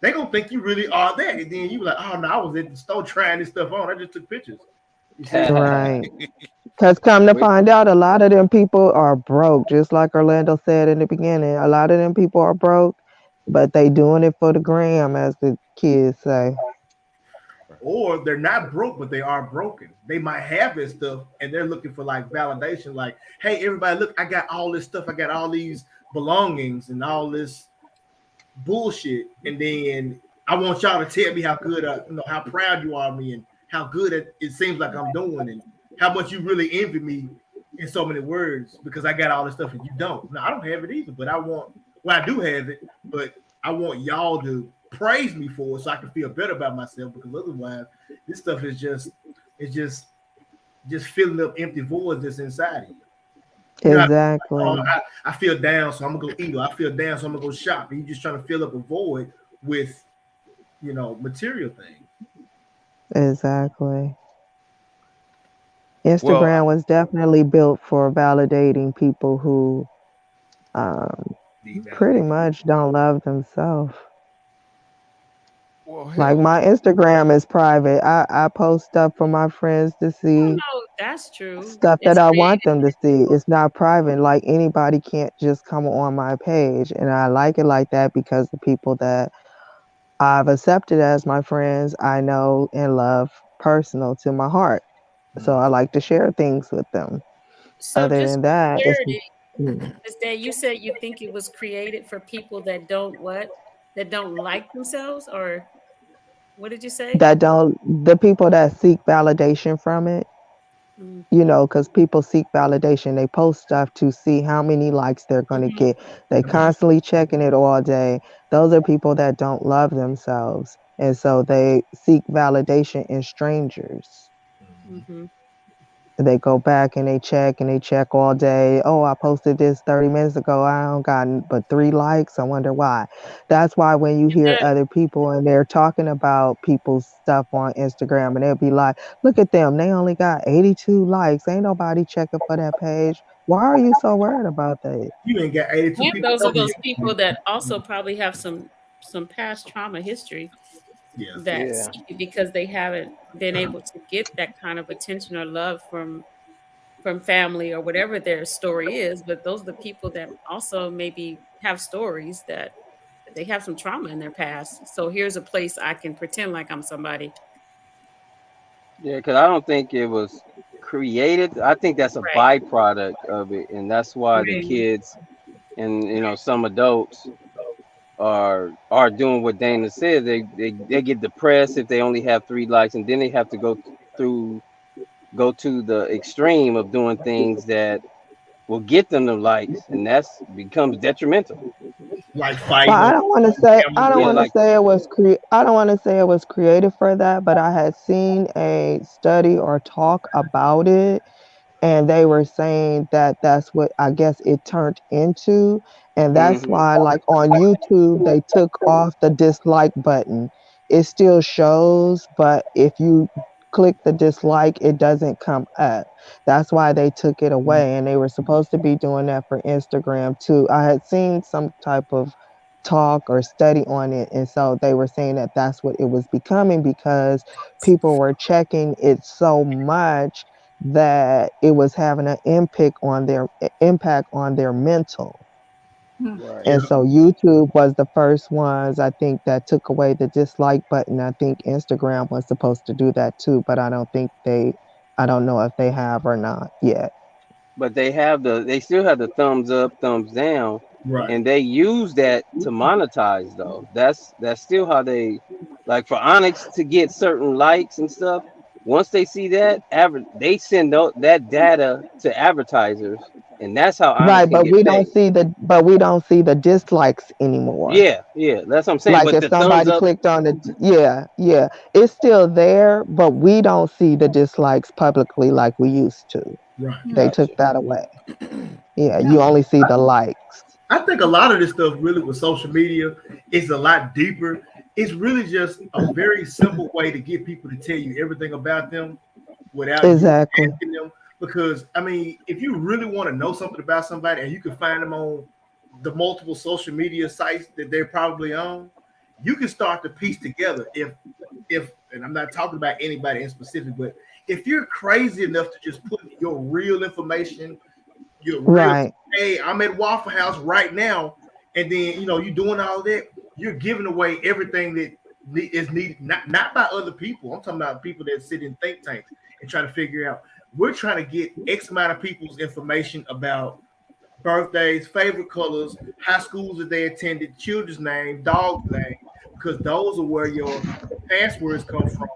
they gonna think you really are that. And then you be like, oh no, I was at the store trying this stuff on. I just took pictures. You see what I'm saying? Right. Because come to Wait, find out, a lot of them people are broke, just like Orlando said in the beginning. A lot of them people are broke, but they doing it for the gram, as the kids say. Or they're not broke, but they are broken. They might have this stuff and they're looking for like validation, like, hey, everybody, look, I got all this stuff, I got all these belongings and all this bullshit, and then I want y'all to tell me how good, how proud you are of me, and how good it seems like I'm doing, and how much you really envy me in so many words because I got all this stuff and you don't. No, I don't have it either, but well, I do have it, but I want y'all to praise me for it so I can feel better about myself because otherwise, this stuff is just filling up empty voids that's inside of you. You know, oh, Exactly. I feel down, so I'm gonna go eat, or I feel down, so I'm gonna go shop. And you're just trying to fill up a void with, material things. Exactly. Well, Instagram was definitely built for validating people who um, Need pretty validation. much don't love themselves. well, Like hell, my Instagram is private. I post stuff for my friends to Oh see, no, that's true. stuff that It's I created. want them to see. It's not private. Like anybody can't just come on my page. And I like it like that because the people that I've accepted as my friends, I know and love personal to my heart. So I Mhm. like to share things with them. So Other just than for that, it's clarity, mm, this day you said you think it was created for people that don't what? That don't like themselves, or what did you say? that don't the people that seek validation from it, Mm. because people seek validation. They post stuff to see how many likes they're going to Mhm, get. They constantly checking it all day. Those are people that don't love themselves. And so they seek validation in strangers. mhm. They go back and they check all day. Oh, I posted this 30 minutes ago. I don't got but 3 likes. I wonder why. That's why when you Is hear that other people and they're talking about people's stuff on Instagram and they'll be like, look at them. They only got 82 likes. Ain't nobody checking for that page. Why are you so worried about that? You ain't got 82 and people those are on those here. people that also probably have some past trauma history Yeah. that yeah. seek it because they haven't been able to get that kind of attention or love from family or whatever their story is. But those are the people that also maybe have stories that they have some trauma in their past. So here's a place I can pretend like I'm somebody. Yeah, because I don't think it was created. I think that's a Right. byproduct of it, and that's why the Right. Mhm. kids and some adults are doing what Dana said. They get depressed if they only have 3 likes, and then they have to through go to the extreme of doing things that will get them the likes, and that's becomes detrimental. Like Well, fighting over I family don't Yeah, want to members. like say I don't want to say it was created for that, but I had seen a study or talk about it, and they were saying that that's what I guess it turned into, and that's hmm why like on YouTube they took off the dislike button. It still shows, but if you click the dislike it doesn't come up. That's why they took it away, and they were supposed to be doing that for Instagram too. I had seen some type of talk or study on it, and so they were saying that that's what it was becoming because people were checking it so much that it was having an impact on their mental. right. And Yeah. so YouTube was the first ones I think that took away the dislike button. I think Instagram was supposed to do that too, but I don't know if they have or not yet. But they still have the thumbs up, thumbs down, Right. and they use that to monetize though. That's still how they like for Onyx to get certain likes and stuff. Once they see that, they send that data to advertisers, and that's how Right, Honest can get paid. but we don't see the dislikes anymore. Yeah, yeah, that's what I'm saying. Like But if the thumbs somebody up, clicked on it, yeah, yeah, it's still there, but we don't see the dislikes publicly like we used to. Right. They gotcha. took that away. Yeah, Yeah. you only see the likes. I think a lot of this stuff really with social media is a lot deeper. It's really just a very simple way to get people to tell you everything about them without you Exactly. asking them. Because I mean, if you really want to know something about somebody and you can find them on the multiple social media sites that they're probably on, you can start to piece together if and I'm not talking about anybody in specific, but if you're crazy enough to just put your real information, your real, Right. hey, I'm at Waffle House right now, and then you're doing all that, you're giving away everything that is needed, not by other people. I'm talking about people that sit in think tanks and try to figure out. We're trying to get X amount of people's information about birthdays, favorite colors, high schools that they attended, children's name, dog's name, because those are where your passwords come from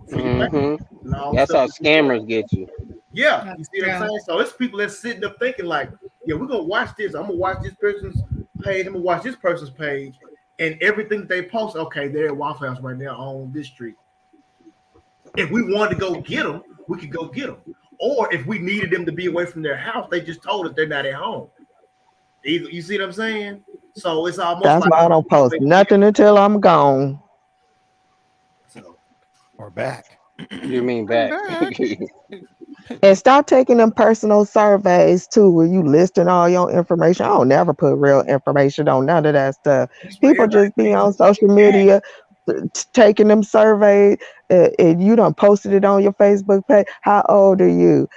for your bank Hmm. and all the That's stuff how that you do. scammers get you. Yeah, That's you see what I'm true. saying? So it's people that's sitting up thinking like, yeah, we're gonna watch this. I'm gonna watch this person's page. I'm gonna watch this person's page, and everything that they post. Okay, they're at Waffle House right now on this street. If we wanted to go get them, we could go get them. Or if we needed them to be away from their house, they just told us they're not at home. Either, you see what I'm saying? So it's almost That's like why I don't post nothing until I'm gone. so. Or back. You mean I'm back? back. And stop taking them personal surveys too, where you listing all your information. I don't never put real information on none of that stuff. That's what People everybody just be thinks. on social media taking them surveys, and you done posted it on your Facebook page. How old are you?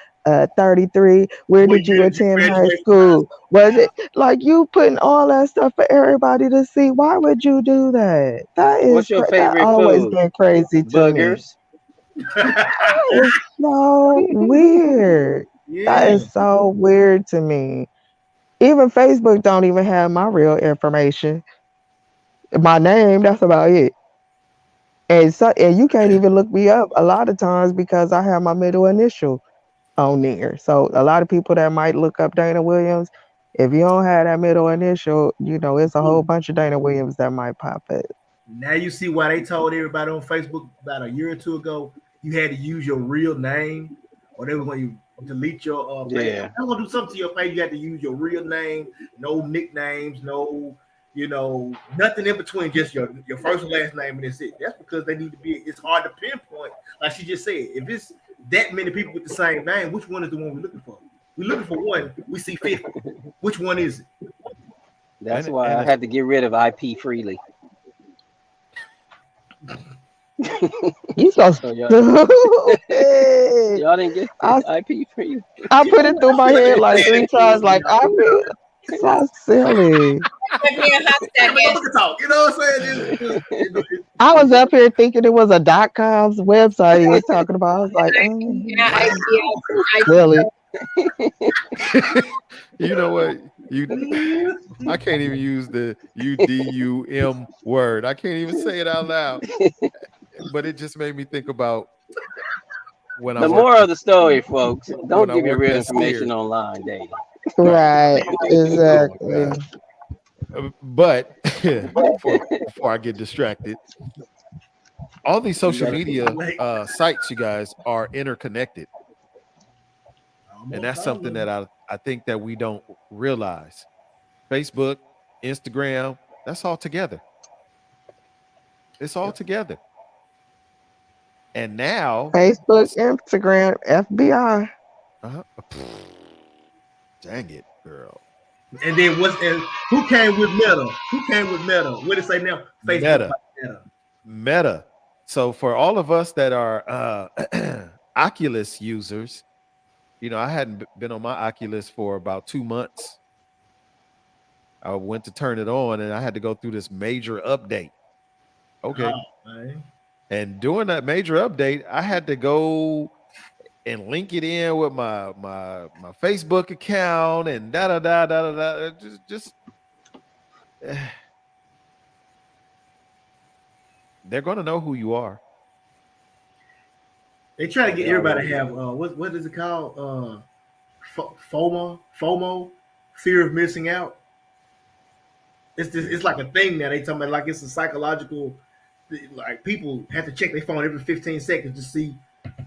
33. Where What did you year did you attend high graduate from high school? school? Was it like you putting all that stuff for everybody to see? Why would you do that? What's your That favorite always food? been crazy to me. Boogers. That is so weird. That Yeah. is so weird to me. Even Facebook don't even have my real information. My name, that's about it. And you can't even look me up a lot of times because I have my middle initial on there. So a lot of people that might look up Dana Williams, if you don't have that middle initial, it's a whole Ooh. bunch of Dana Williams that might pop up. Now you see why they told everybody on Facebook about a year or two ago you had to use your real name, or they were going to delete your page. Yeah. I'm going to do something to your page. You had to use your real name, no nicknames, no, nothing in between, just your first and last name, and that's it. That's because they need to be. It's hard to pinpoint, like she just said. If it's that many people with the same name, which one is the one we're looking for? We're looking for one. We see 50. Which one is it? That's And why and I it's had to get rid of IP freely. You so So y'all, stupid. y'all didn't get I, IP freely. I You put know it what? through I my feel like head they like said three it to times, us when like y'all I do it. feel so silly. Give me a hot second. Motherfucker talk. You know what I'm saying? I was up here thinking it was a .com's website he was talking about. I was like, Yeah, I silly. you know what? I can't even use the UDUM word. I can't even say it out loud. But it just made me think about when I The worked moral of the story, folks: when don't I give your worked real at information Sears. online dating. Right. Right, Oh my exactly. God. But before I get distracted, all these You social gotta. media Like, sites, you guys, are interconnected. And almost that's all of something that them. I think that we don't realize. Facebook, Instagram, that's all together. It's all Yep. together. And now, Facebook, Instagram, FBI. uh, dang it, girl. And then who came with Meta? Who came with Meta? What did it say now? Facebook Meta, by Meta. Meta. So for all of us that are Oculus users, I hadn't been on my Oculus for about 2 months. I went to turn it on and I had to go through this major update. Okay. Oh man. And during that major update, I had to go and link it in with my Facebook account and da da da da da da. Just they're gonna know who you are. They try to Oh, get they everybody already. to have what is it called? FOMO, fear of missing out. It's like a thing now. They talking about like it's a psychological. Like people have to check their phone every 15 seconds to see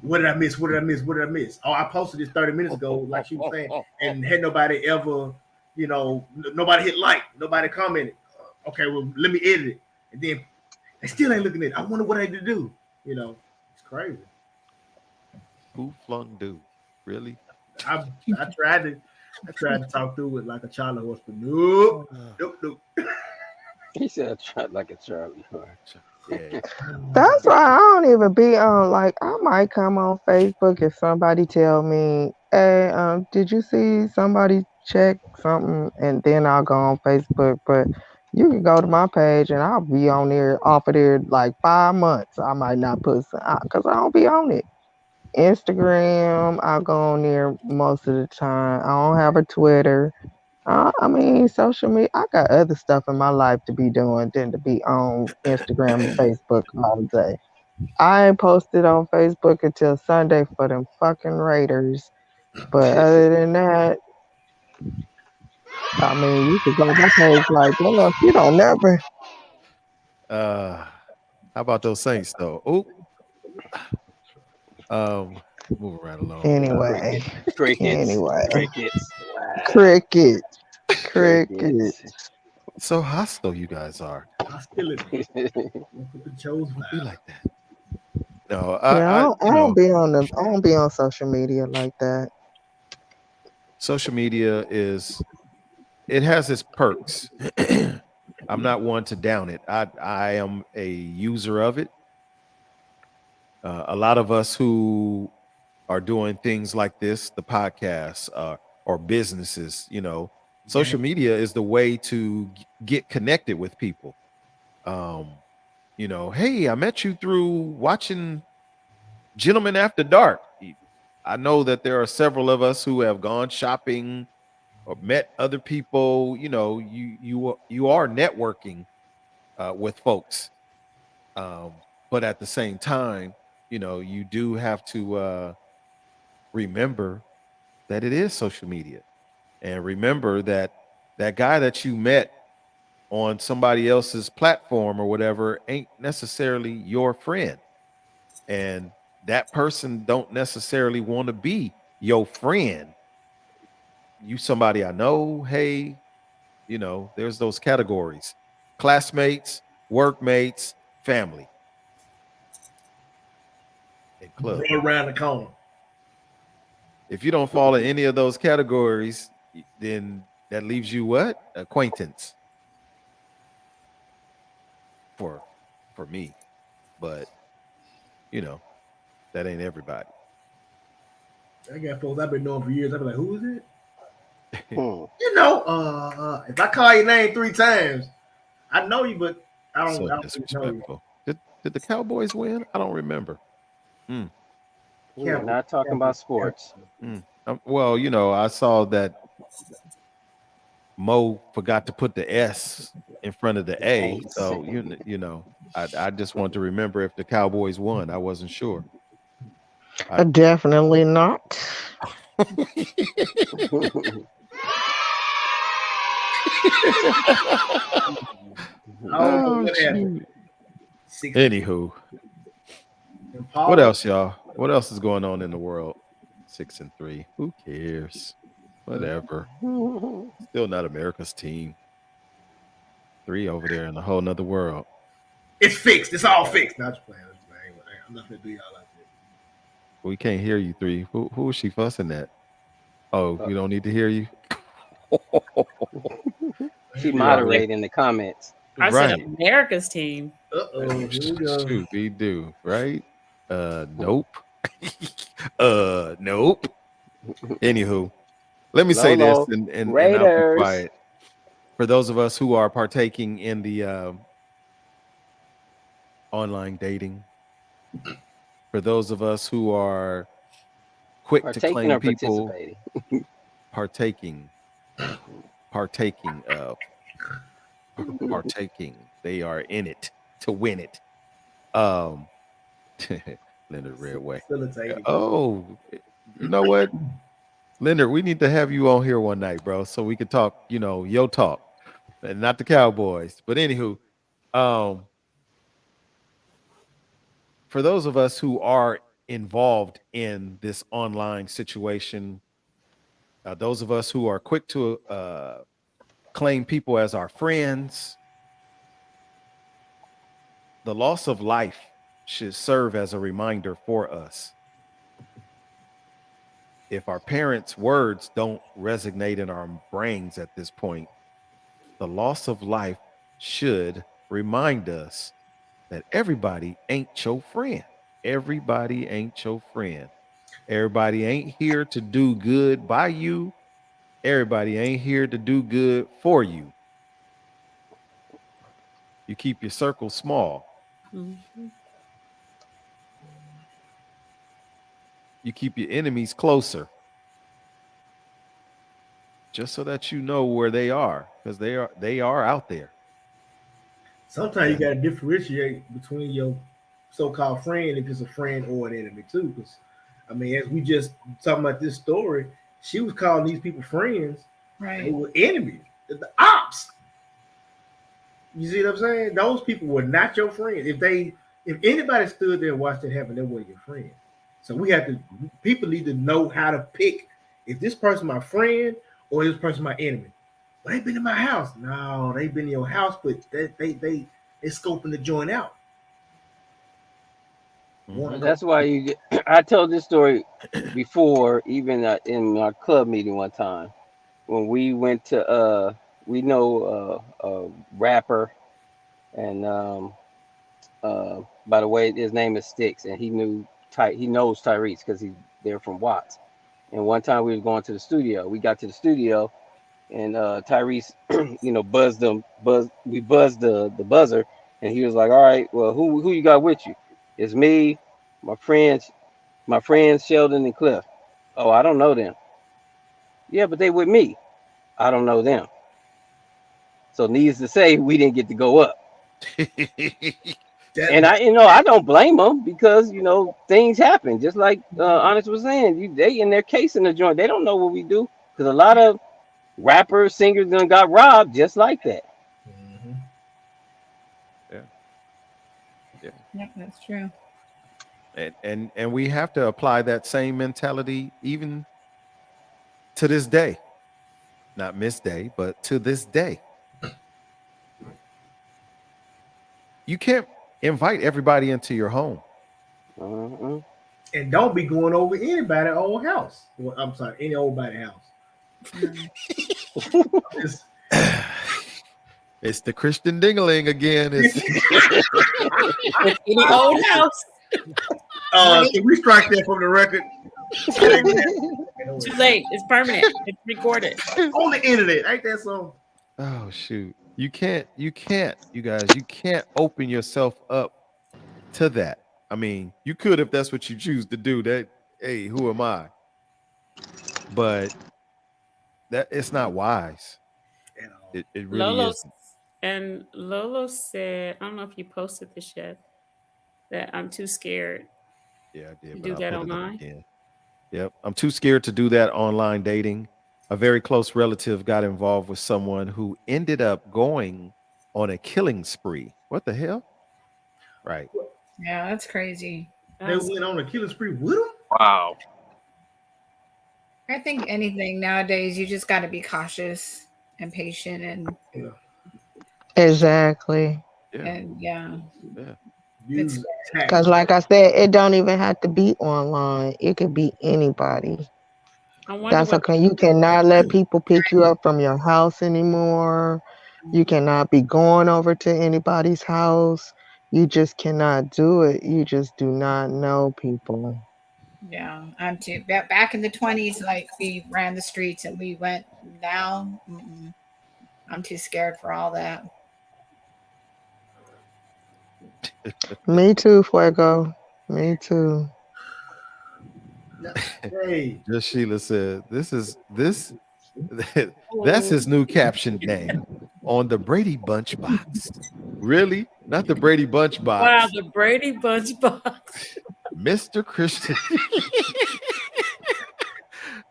what did I miss? What did I miss? What did I miss? Oh, I posted this 30 minutes ago, like she was saying, and had nobody ever, nobody hit like, nobody commented. Okay, well, let me edit it, and then they still ain't looking at it. I wonder what I need to do. It's crazy. Who flung do? Really? I I tried to I tried to talk through it like a child horse, but nope, nope, nope. He said, "Try like a Charlie horse." Yeah. That's why I don't even be on. Like, I might come on Facebook if somebody tell me, "Hey, did you see somebody check something?" And then I'll go on Facebook. But you can go to my page and I'll be on there off of there like 5 months. I might not put because I don't be on it. Instagram, I go on there most of the time. I don't have a Twitter. I mean, social media. I got other stuff in my life to be doing than to be on Instagram and Facebook all day. I ain't posted on Facebook until Sunday for them fucking Raiders. But other than that, I mean, you could go to my page like, well, you don't never. How about those Saints though? Oh, moving right along. Anyway, Crickets, crickets, anyway, crickets, cricket, cricket. crickets. So hostile you guys are. Hostility. Chose Don't be violence. like that. No, Yeah, I I don't be on I don't be on social media like that. social media it has its perks. I'm not one to down it. I am a user of it. A lot of us who are doing things like this, the podcasts, or businesses, social media is the way to get connected with people. Um, hey, I met you through watching Gentlemen After Dark. I know that there are several of us who have gone shopping or met other people. You are networking with folks, but at the same time, you do have to remember that it is social media, and remember that that guy that you met on somebody else's platform or whatever ain't necessarily your friend, and that person don't necessarily want to be your friend. You somebody I know, hey, there's those categories: classmates, workmates, family, and club. Roll around the corner. If you don't fall in any of those categories, then that leaves you what? Acquaintance for me. But you know, that ain't everybody. I got folks I've been knowing for years. I be like, who is it? Hmm. If I call your name 3 times, I know you, but I don't. So I don't really know you. disrespectful. Did the Cowboys win? I don't remember. Mm, We are not talking about sports. mm. Well, I saw that Mo forgot to put the S in front of the A. Saints. So I just want to remember if the Cowboys won. I wasn't sure. Definitely not. Oh, What happened? shoot. Anywho, what else, y'all? What else is going on in the world? 6-3. Who cares? Whatever. Still not America's team. 3 over there in a whole nother world. It's fixed. It's all fixed. Not just playing. I'm not gonna do y'all like that. We can't hear you, 3. Who is she fussing at? Oh, we don't need to hear you. She moderating the comments. I said Right. America's team. Here we go. Shoot, we do, right? Nope. Nope. Anywho, let me say this Lolo, and I'll be Raiders. quiet. For those of us who are partaking in the online dating, for those of us who are quick to Partaking claim or people participating? partaking, they are in it to win it. Leonard Redway. Facilitated. Oh, you know what, Leonard? We need to have you on here one night, bro, so we could talk. Your talk, and not the Cowboys. But anywho, um, for those of us who are involved in this online situation, those of us who are quick to claim people as our friends, the loss of life should serve as a reminder for us. If our parents' words don't resonate in our brains at this point, the loss of life should remind us that everybody ain't your friend. Everybody ain't your friend. Everybody ain't here to do good by you. Everybody ain't here to do good for you. You keep your circle small. Mhm. You keep your enemies closer. Just so that you know where they are, because they are out there. Sometimes you got to differentiate between your so-called friend if it's a friend or an enemy too. Because I mean, as we just talking about this story, she was calling these people friends. They Right. were enemies. The ops. You see what I'm saying? Those people were not your friends. If anybody stood there and watched it happen, they were your friend. So people need to know how to pick, is this person my friend or is this person my enemy? Well, they've been in my house. No, they've been in your house, but they scoping the joint out. Mhm. That's why you get, I told this story before, even in our club meeting one time when we went to we know a rapper, and by the way, his name is Sticks, and he knows Tyrese because they're from Watts. And one time we was going to the studio. We got to the studio, and Tyrese, we buzzed the buzzer, and he was like, "All right, well, who you got with you? It's me, my friends Sheldon and Cliff. Oh, I don't know them. Yeah, but they with me. I don't know them. So needless to say, we didn't get to go up. And That, I don't blame them because things happen. Just like Honest was saying, they in their case in the joint, they don't know what we do because a lot of rappers, singers, done got robbed just like that. Mhm. Yeah, yeah. Yep, that's true. And we have to apply that same mentality even to this day. Not Miss Day, but to this day. You can't invite everybody into your home. Uh-huh. And don't be going over anybody old house. Well, I'm sorry, any old body house. Mm. It's, It's the Christian Dingling again. It's It's any old house. can we strike that from the record? Too late. It's permanent. It's recorded. On the internet, ain't that so? oh shoot. You can't, you guys, you can't open yourself up to that. I mean, you could if that's what you choose to do. That, hey, who am I? But that it's not wise. At all. It really Lolo isn't. and Lolo said, I don't know if you posted this yet, that I'm too scared Yeah, I to did, but do I'll that put it up online. again. Yep. I'm too scared to do that online dating. A very close relative got involved with someone who ended up going on a killing spree. What the hell? Right. Yeah, that's crazy. They That's went on a killing spree with them. Wow. I think anything nowadays, you just got to be cautious and patient, Yeah. Exactly. Yeah. and yeah, Yeah. Use tact. Because, like I said, it don't even have to be online. It could be anybody. I wonder That's what okay. You cannot let people pick you up from your house anymore. You cannot be going over to anybody's house. You just cannot do it. You just do not know people. yeah. I'm too. Back in the 20s, like we ran the streets and we went. Now, I'm too scared for all that. Me too, Fuego. Me too. Hey, Just Sheila said, this that's oh, his new caption name on the Brady Bunch box. Really? Not the Brady Bunch wow, box. the Brady Bunch box. Mr. Christian.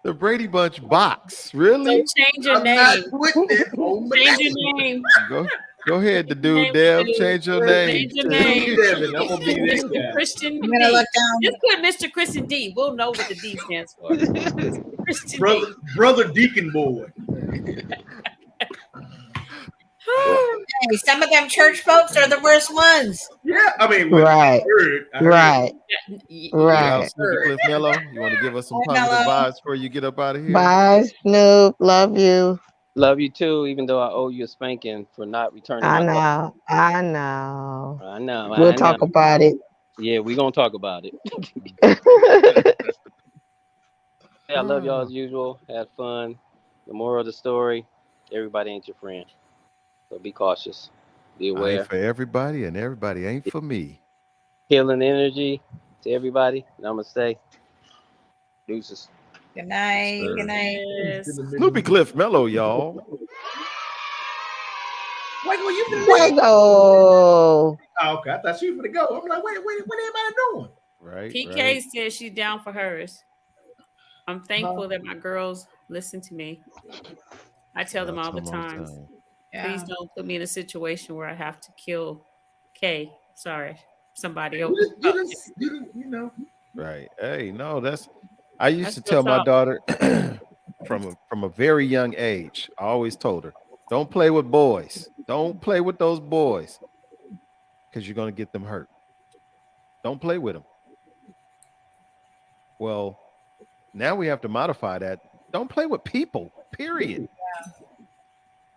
The Brady Bunch box. Really? So change your I'm not name. putting it on my Change name. your name. Go ahead, the dude Name, Deb. dude. Change your name. Change your to- name. Devin, I'm gonna be that Mr. guy. Christian I'm gonna D. look down. Just put Mr. Christian D. We'll know what the D stands for. Christian Brother, D. brother Deacon boy. Hey, some of them church folks are the worst ones. Yeah, I mean, well, Right. I heard. Right. Yeah, Right. Snoopy Cliff Mello, you want to give us some positive Mello. vibes before you get up out of here? Bye, Snoop. Love you. Love you too, even though I owe you a spanking for not returning I my call. know. I know. I know. We'll I know. talk about it. Yeah, we're gonna talk about it. Hey, I love y'all as usual. Had fun. The moral of the story: everybody ain't your friend, so be cautious. Be I ain't aware. for everybody, and everybody ain't for me. Healing energy to everybody. Namaste. Deuces. Good night. Sir. Good night. Yes. Snoopy Cliff Mello, y'all. Wait, well, you can leave. Fuego. Oh, okay, I thought she was gonna go. I'm like, wait, what everybody doing? Right. PK right. says she's down for hers. I'm thankful that my girls listen to me. I tell them all the time. Yeah. Please don't put me in a situation where I have to kill Kay. Sorry, somebody else. You know. Right. Hey, no, that's. I used That's to tell real my talk. daughter from a very young age. I always told her, don't play with boys. Don't play with those boys, because you're gonna get them hurt. Don't play with them. Well, now we have to modify that. Don't play with people. Period.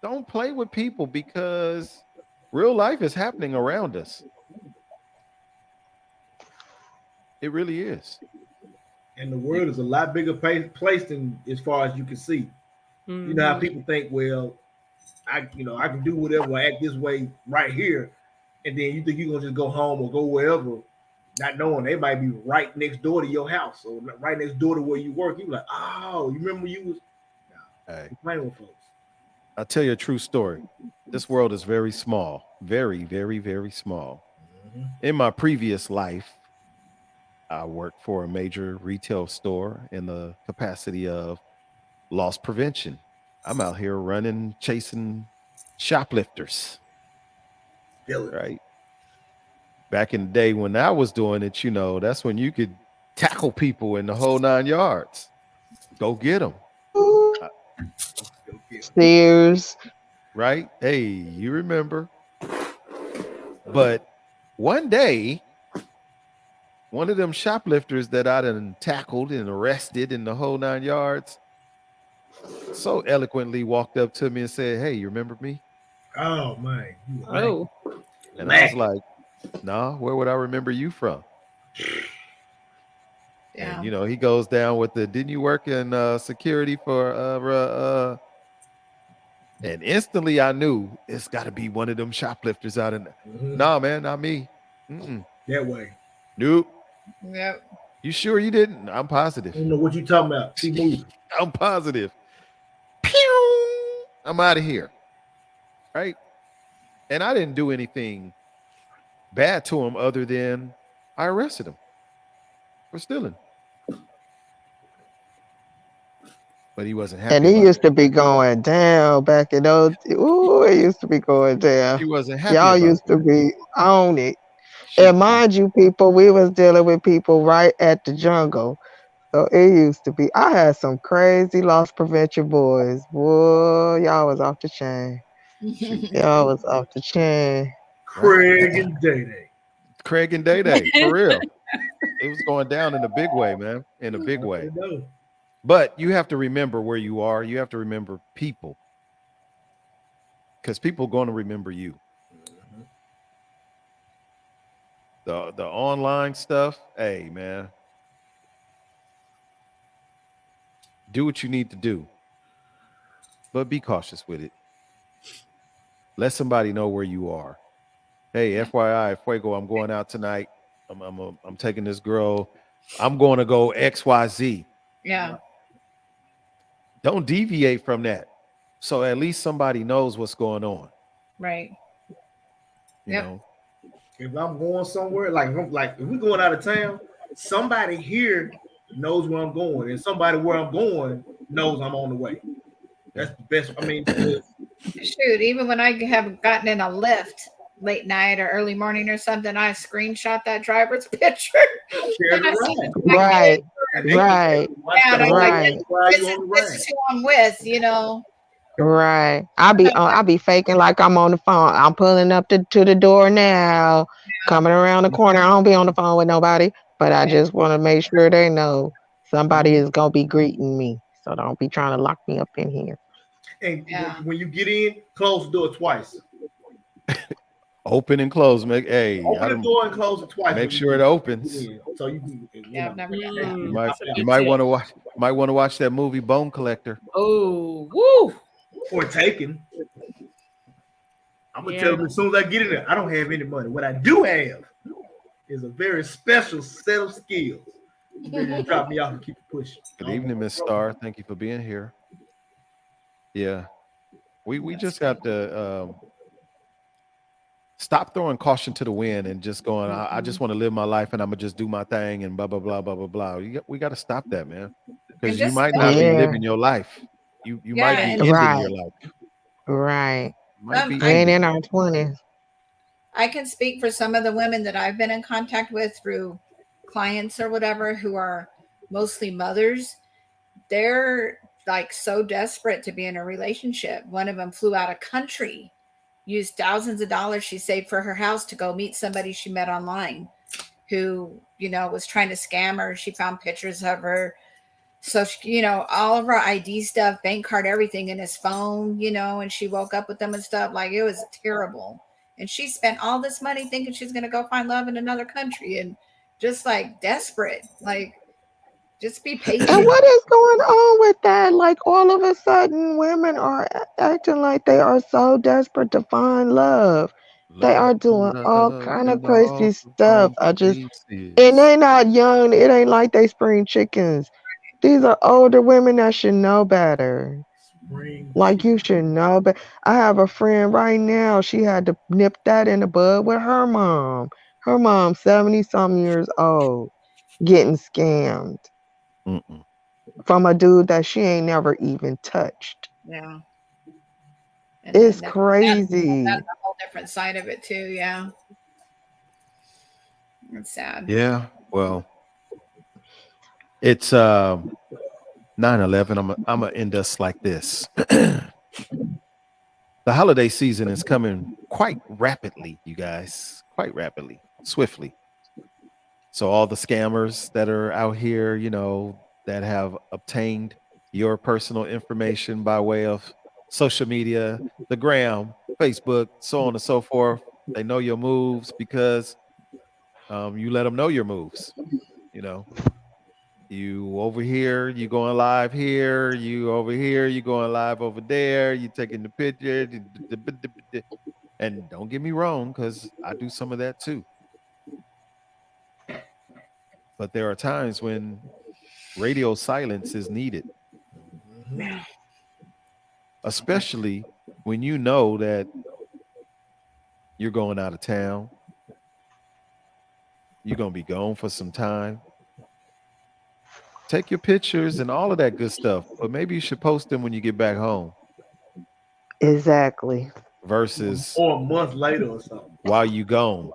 Don't play with people because real life is happening around us. It really is. And the world is a lot bigger place than as far as you can see. You know how people think, well, I can do whatever, I act this way right here, and then you think you're gonna just go home or go wherever, not knowing they might be right next door to your house or right next door to where you work. You like, oh, you remember you was playing with folks. I'll tell you a true story. This world is very small, very, very, very small. Mm-hmm. In my previous life, I worked for a major retail store in the capacity of loss prevention. I'm out here running, chasing shoplifters. Right. Back in the day when I was doing it, that's when you could tackle people in the whole 9 yards. Go get them. Sears. Right? Hey, you remember. But one day, one of them shoplifters that I done tackled and arrested in the whole 9 yards so eloquently walked up to me and said, "Hey, you remember me?" Oh, man. Oh. And I was like, "Nah, where would I remember you from?" Yeah. And, he goes down with didn't you work in security for and instantly I knew it's got to be one of them shoplifters out in there. Nah, man, not me. Mm-mm. That way. Nope. Yep. You sure you didn't? I'm positive. I don't know what you talking about. Keep moving. I'm positive. Pew! I'm out of here. Right? And I didn't do anything bad to him other than I arrested him for stealing. But he wasn't happy. And he used to be going down back in those. Ooh, it used to be going down. He wasn't happy. Y'all used to be on it. Shit. And mind you, people, we was dealing with people right at the jungle. So it used to be. I had some crazy loss prevention boys. Boy, y'all was off the chain. Y'all was off the chain. Craig and Day-Day. Craig and Day-Day, for real. It was going down in a big way, man. In a big way. But you have to remember where you are. You have to remember people. Because people are going to remember you. The online stuff, hey, man. Do what you need to do. But be cautious with it. Let somebody know where you are. Hey, FYI, Fuego, I'm going out tonight. I'm taking this girl. I'm going to go XYZ. Yeah. Don't deviate from that. So at least somebody knows what's going on. Right. You know. If I'm going somewhere, like if we're going out of town, somebody here knows where I'm going, and somebody where I'm going knows I'm on the way. That's the best. I mean, because Shoot, even when I have gotten in a lift late night or early morning or something, I screenshot that driver's picture share and the I send ride, it to my Right, kids. and they can right, watch Yeah, the and I was whole like, right, while this you is on the this ride. is who I'm with, you know. right. I'll be faking like I'm on the phone. I'm pulling up to the door now, coming around the corner. I don't be on the phone with nobody, but I just want to make sure they know somebody Mhm. is gonna be greeting me. So don't be trying to lock me up in here. And Yeah. when you get in, close the door twice. Open and close. Hey, Open I the don't door and close it twice make when sure it get opens. in, so you can, Yeah, I've never done they that. You can might hop That's a out you big might tip. want to watch that movie Bone Collector. Oh, woo. or taken. I'm gonna tell Yeah. them as soon as I get in there, I don't have any money. What I do have is a very special set of skills. You better just drop me off and keep it pushing. Good evening, Miss Star. Thank you for being here. Yeah, we just got to stop throwing caution to the wind and just going. I just want to live my life and I'm gonna just do my thing and blah blah blah blah blah blah. We got to stop that, man, And because you just might not be Yeah, living your life. You might yeah, be and ending your right, life. right. Might be We I ain't ending. in our 20s. I can speak for some of the women that I've been in contact with through clients or whatever who are mostly mothers. They're like so desperate to be in a relationship. One of them flew out of country, used thousands of dollars she saved for her house to go meet somebody she met online who, was trying to scam her. She found pictures of her. So, all of her ID stuff, bank card, everything in his phone, and she woke up with them and stuff. Like it was terrible. And she spent all this money thinking she's going to go find love in another country and just like desperate. Like, just be And patient. what is going on with that? Like all of a sudden, women are acting like they are so desperate to find love. They Looking are for doing all love kind in of the all crazy the stuff. wrong And places. they not young. It ain't like they spring chickens. These are older women that should know better. Spring Like chicken. you should know, but I have a friend right now. She had to nip that in the bud with her mom. Her mom, 70 some years old, getting scammed Mm-mm. from a dude that she ain't never even touched. Yeah. And It's then that's crazy. a whole different side of it too. Yeah. It's sad. Yeah. Well, it's 9/11. I'm gonna end us like this. The holiday season is coming quite rapidly, you guys. Quite rapidly, swiftly. So all the scammers that are out here, that have obtained your personal information by way of social media, the gram, Facebook, so on and so forth, they know your moves because you let them know your moves. You know, you over here, you going live here, you over here, you going live over there, you taking the picture. And don't get me wrong, because I do some of that too. But there are times when radio silence is needed, Mhm. especially when you know that you're going out of town, you're going to be gone for some time. Take your pictures and all of that good stuff, but maybe you should post them when you get back home Exactly. versus Or a month later or something. while you gone,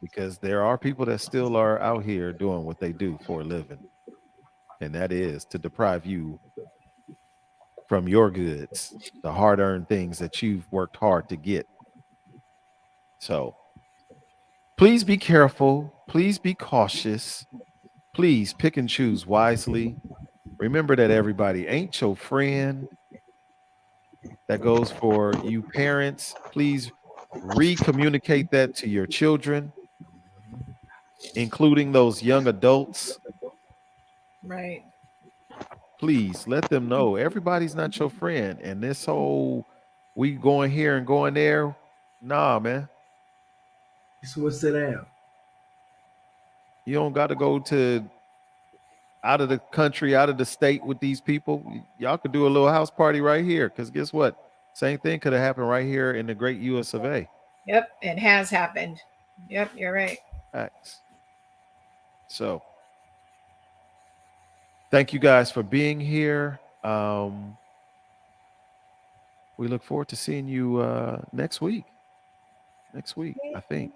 because there are people that still are out here doing what they do for a living, and that is to deprive you from your goods, the hard-earned things that you've worked hard to get. So please be careful. Please be cautious. Please pick and choose wisely. Remember that everybody ain't your friend. That goes for you parents. Please re-communicate that to your children, including those young adults. Right. Please let them know everybody's not your friend. And this whole we going here and going there, nah, man. This will sit down. You don't got to go to out of the country, out of the state with these people. Y'all could do a little house party right here. Because guess what? Same thing could have happened right here in the great US of A. Yep. It has happened. Yep. You're right. Facts. So thank you guys for being here. We look forward to seeing you next week. Next week, I think.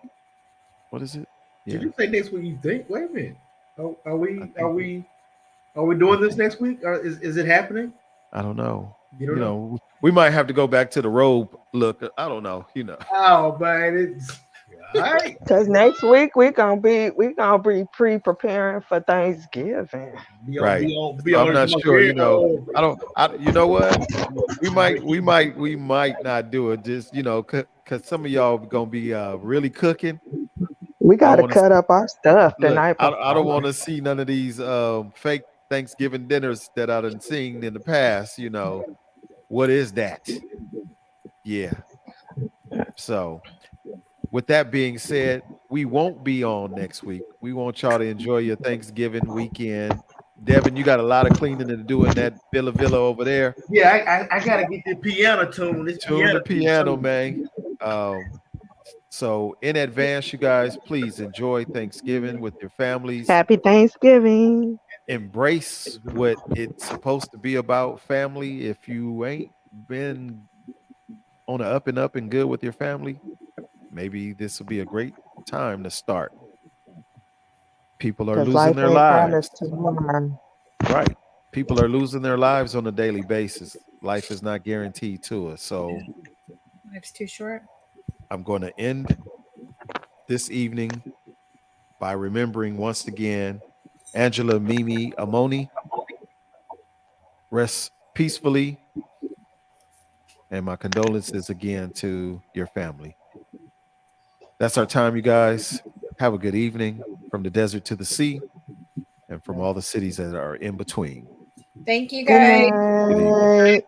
What is it? Did Yeah, you say next week? You think? Wait a minute. Are I we? Are think. we? Are we I doing this think. next week? Or is it happening? I don't know. You don't know. We might have to go back to the robe look. I don't know. Oh man, it's all right. Cause next week we gonna be pre-preparing for Thanksgiving. Right. Be So I'm on not the sure. yeah. I don't. You know what? We might not do it. Just because some of y'all gonna be really cooking. We I don't gotta want to cut up our stuff the look. night I don't want before. to see none of these fake Thanksgiving dinners that I've done seen in the past. What is that? Yeah. So with that being said, we won't be on next week. We want y'all to enjoy your Thanksgiving weekend. Devin, you got a lot of cleaning to do in that Villa over there. Yeah, I gotta get the piano tune. This Tune the piano be piano, tune. man. So in advance, you guys, please enjoy Thanksgiving with your families. Happy Thanksgiving. Embrace what it's supposed to be about, family. If you ain't been on the up and up and good with your family, maybe this will be a great time to start. People are Cause losing life their ain't lives. promised tomorrow. Right. People are losing their lives on a daily basis. Life is not guaranteed to us. So Life's too short. I'm going to end this evening by remembering once again Angela Mimi Amoni. Rest peacefully. And my condolences again to your family. That's our time, you guys. Have a good evening from the desert to the sea and from all the cities that are in between. Thank you Good guys. Good evening. night.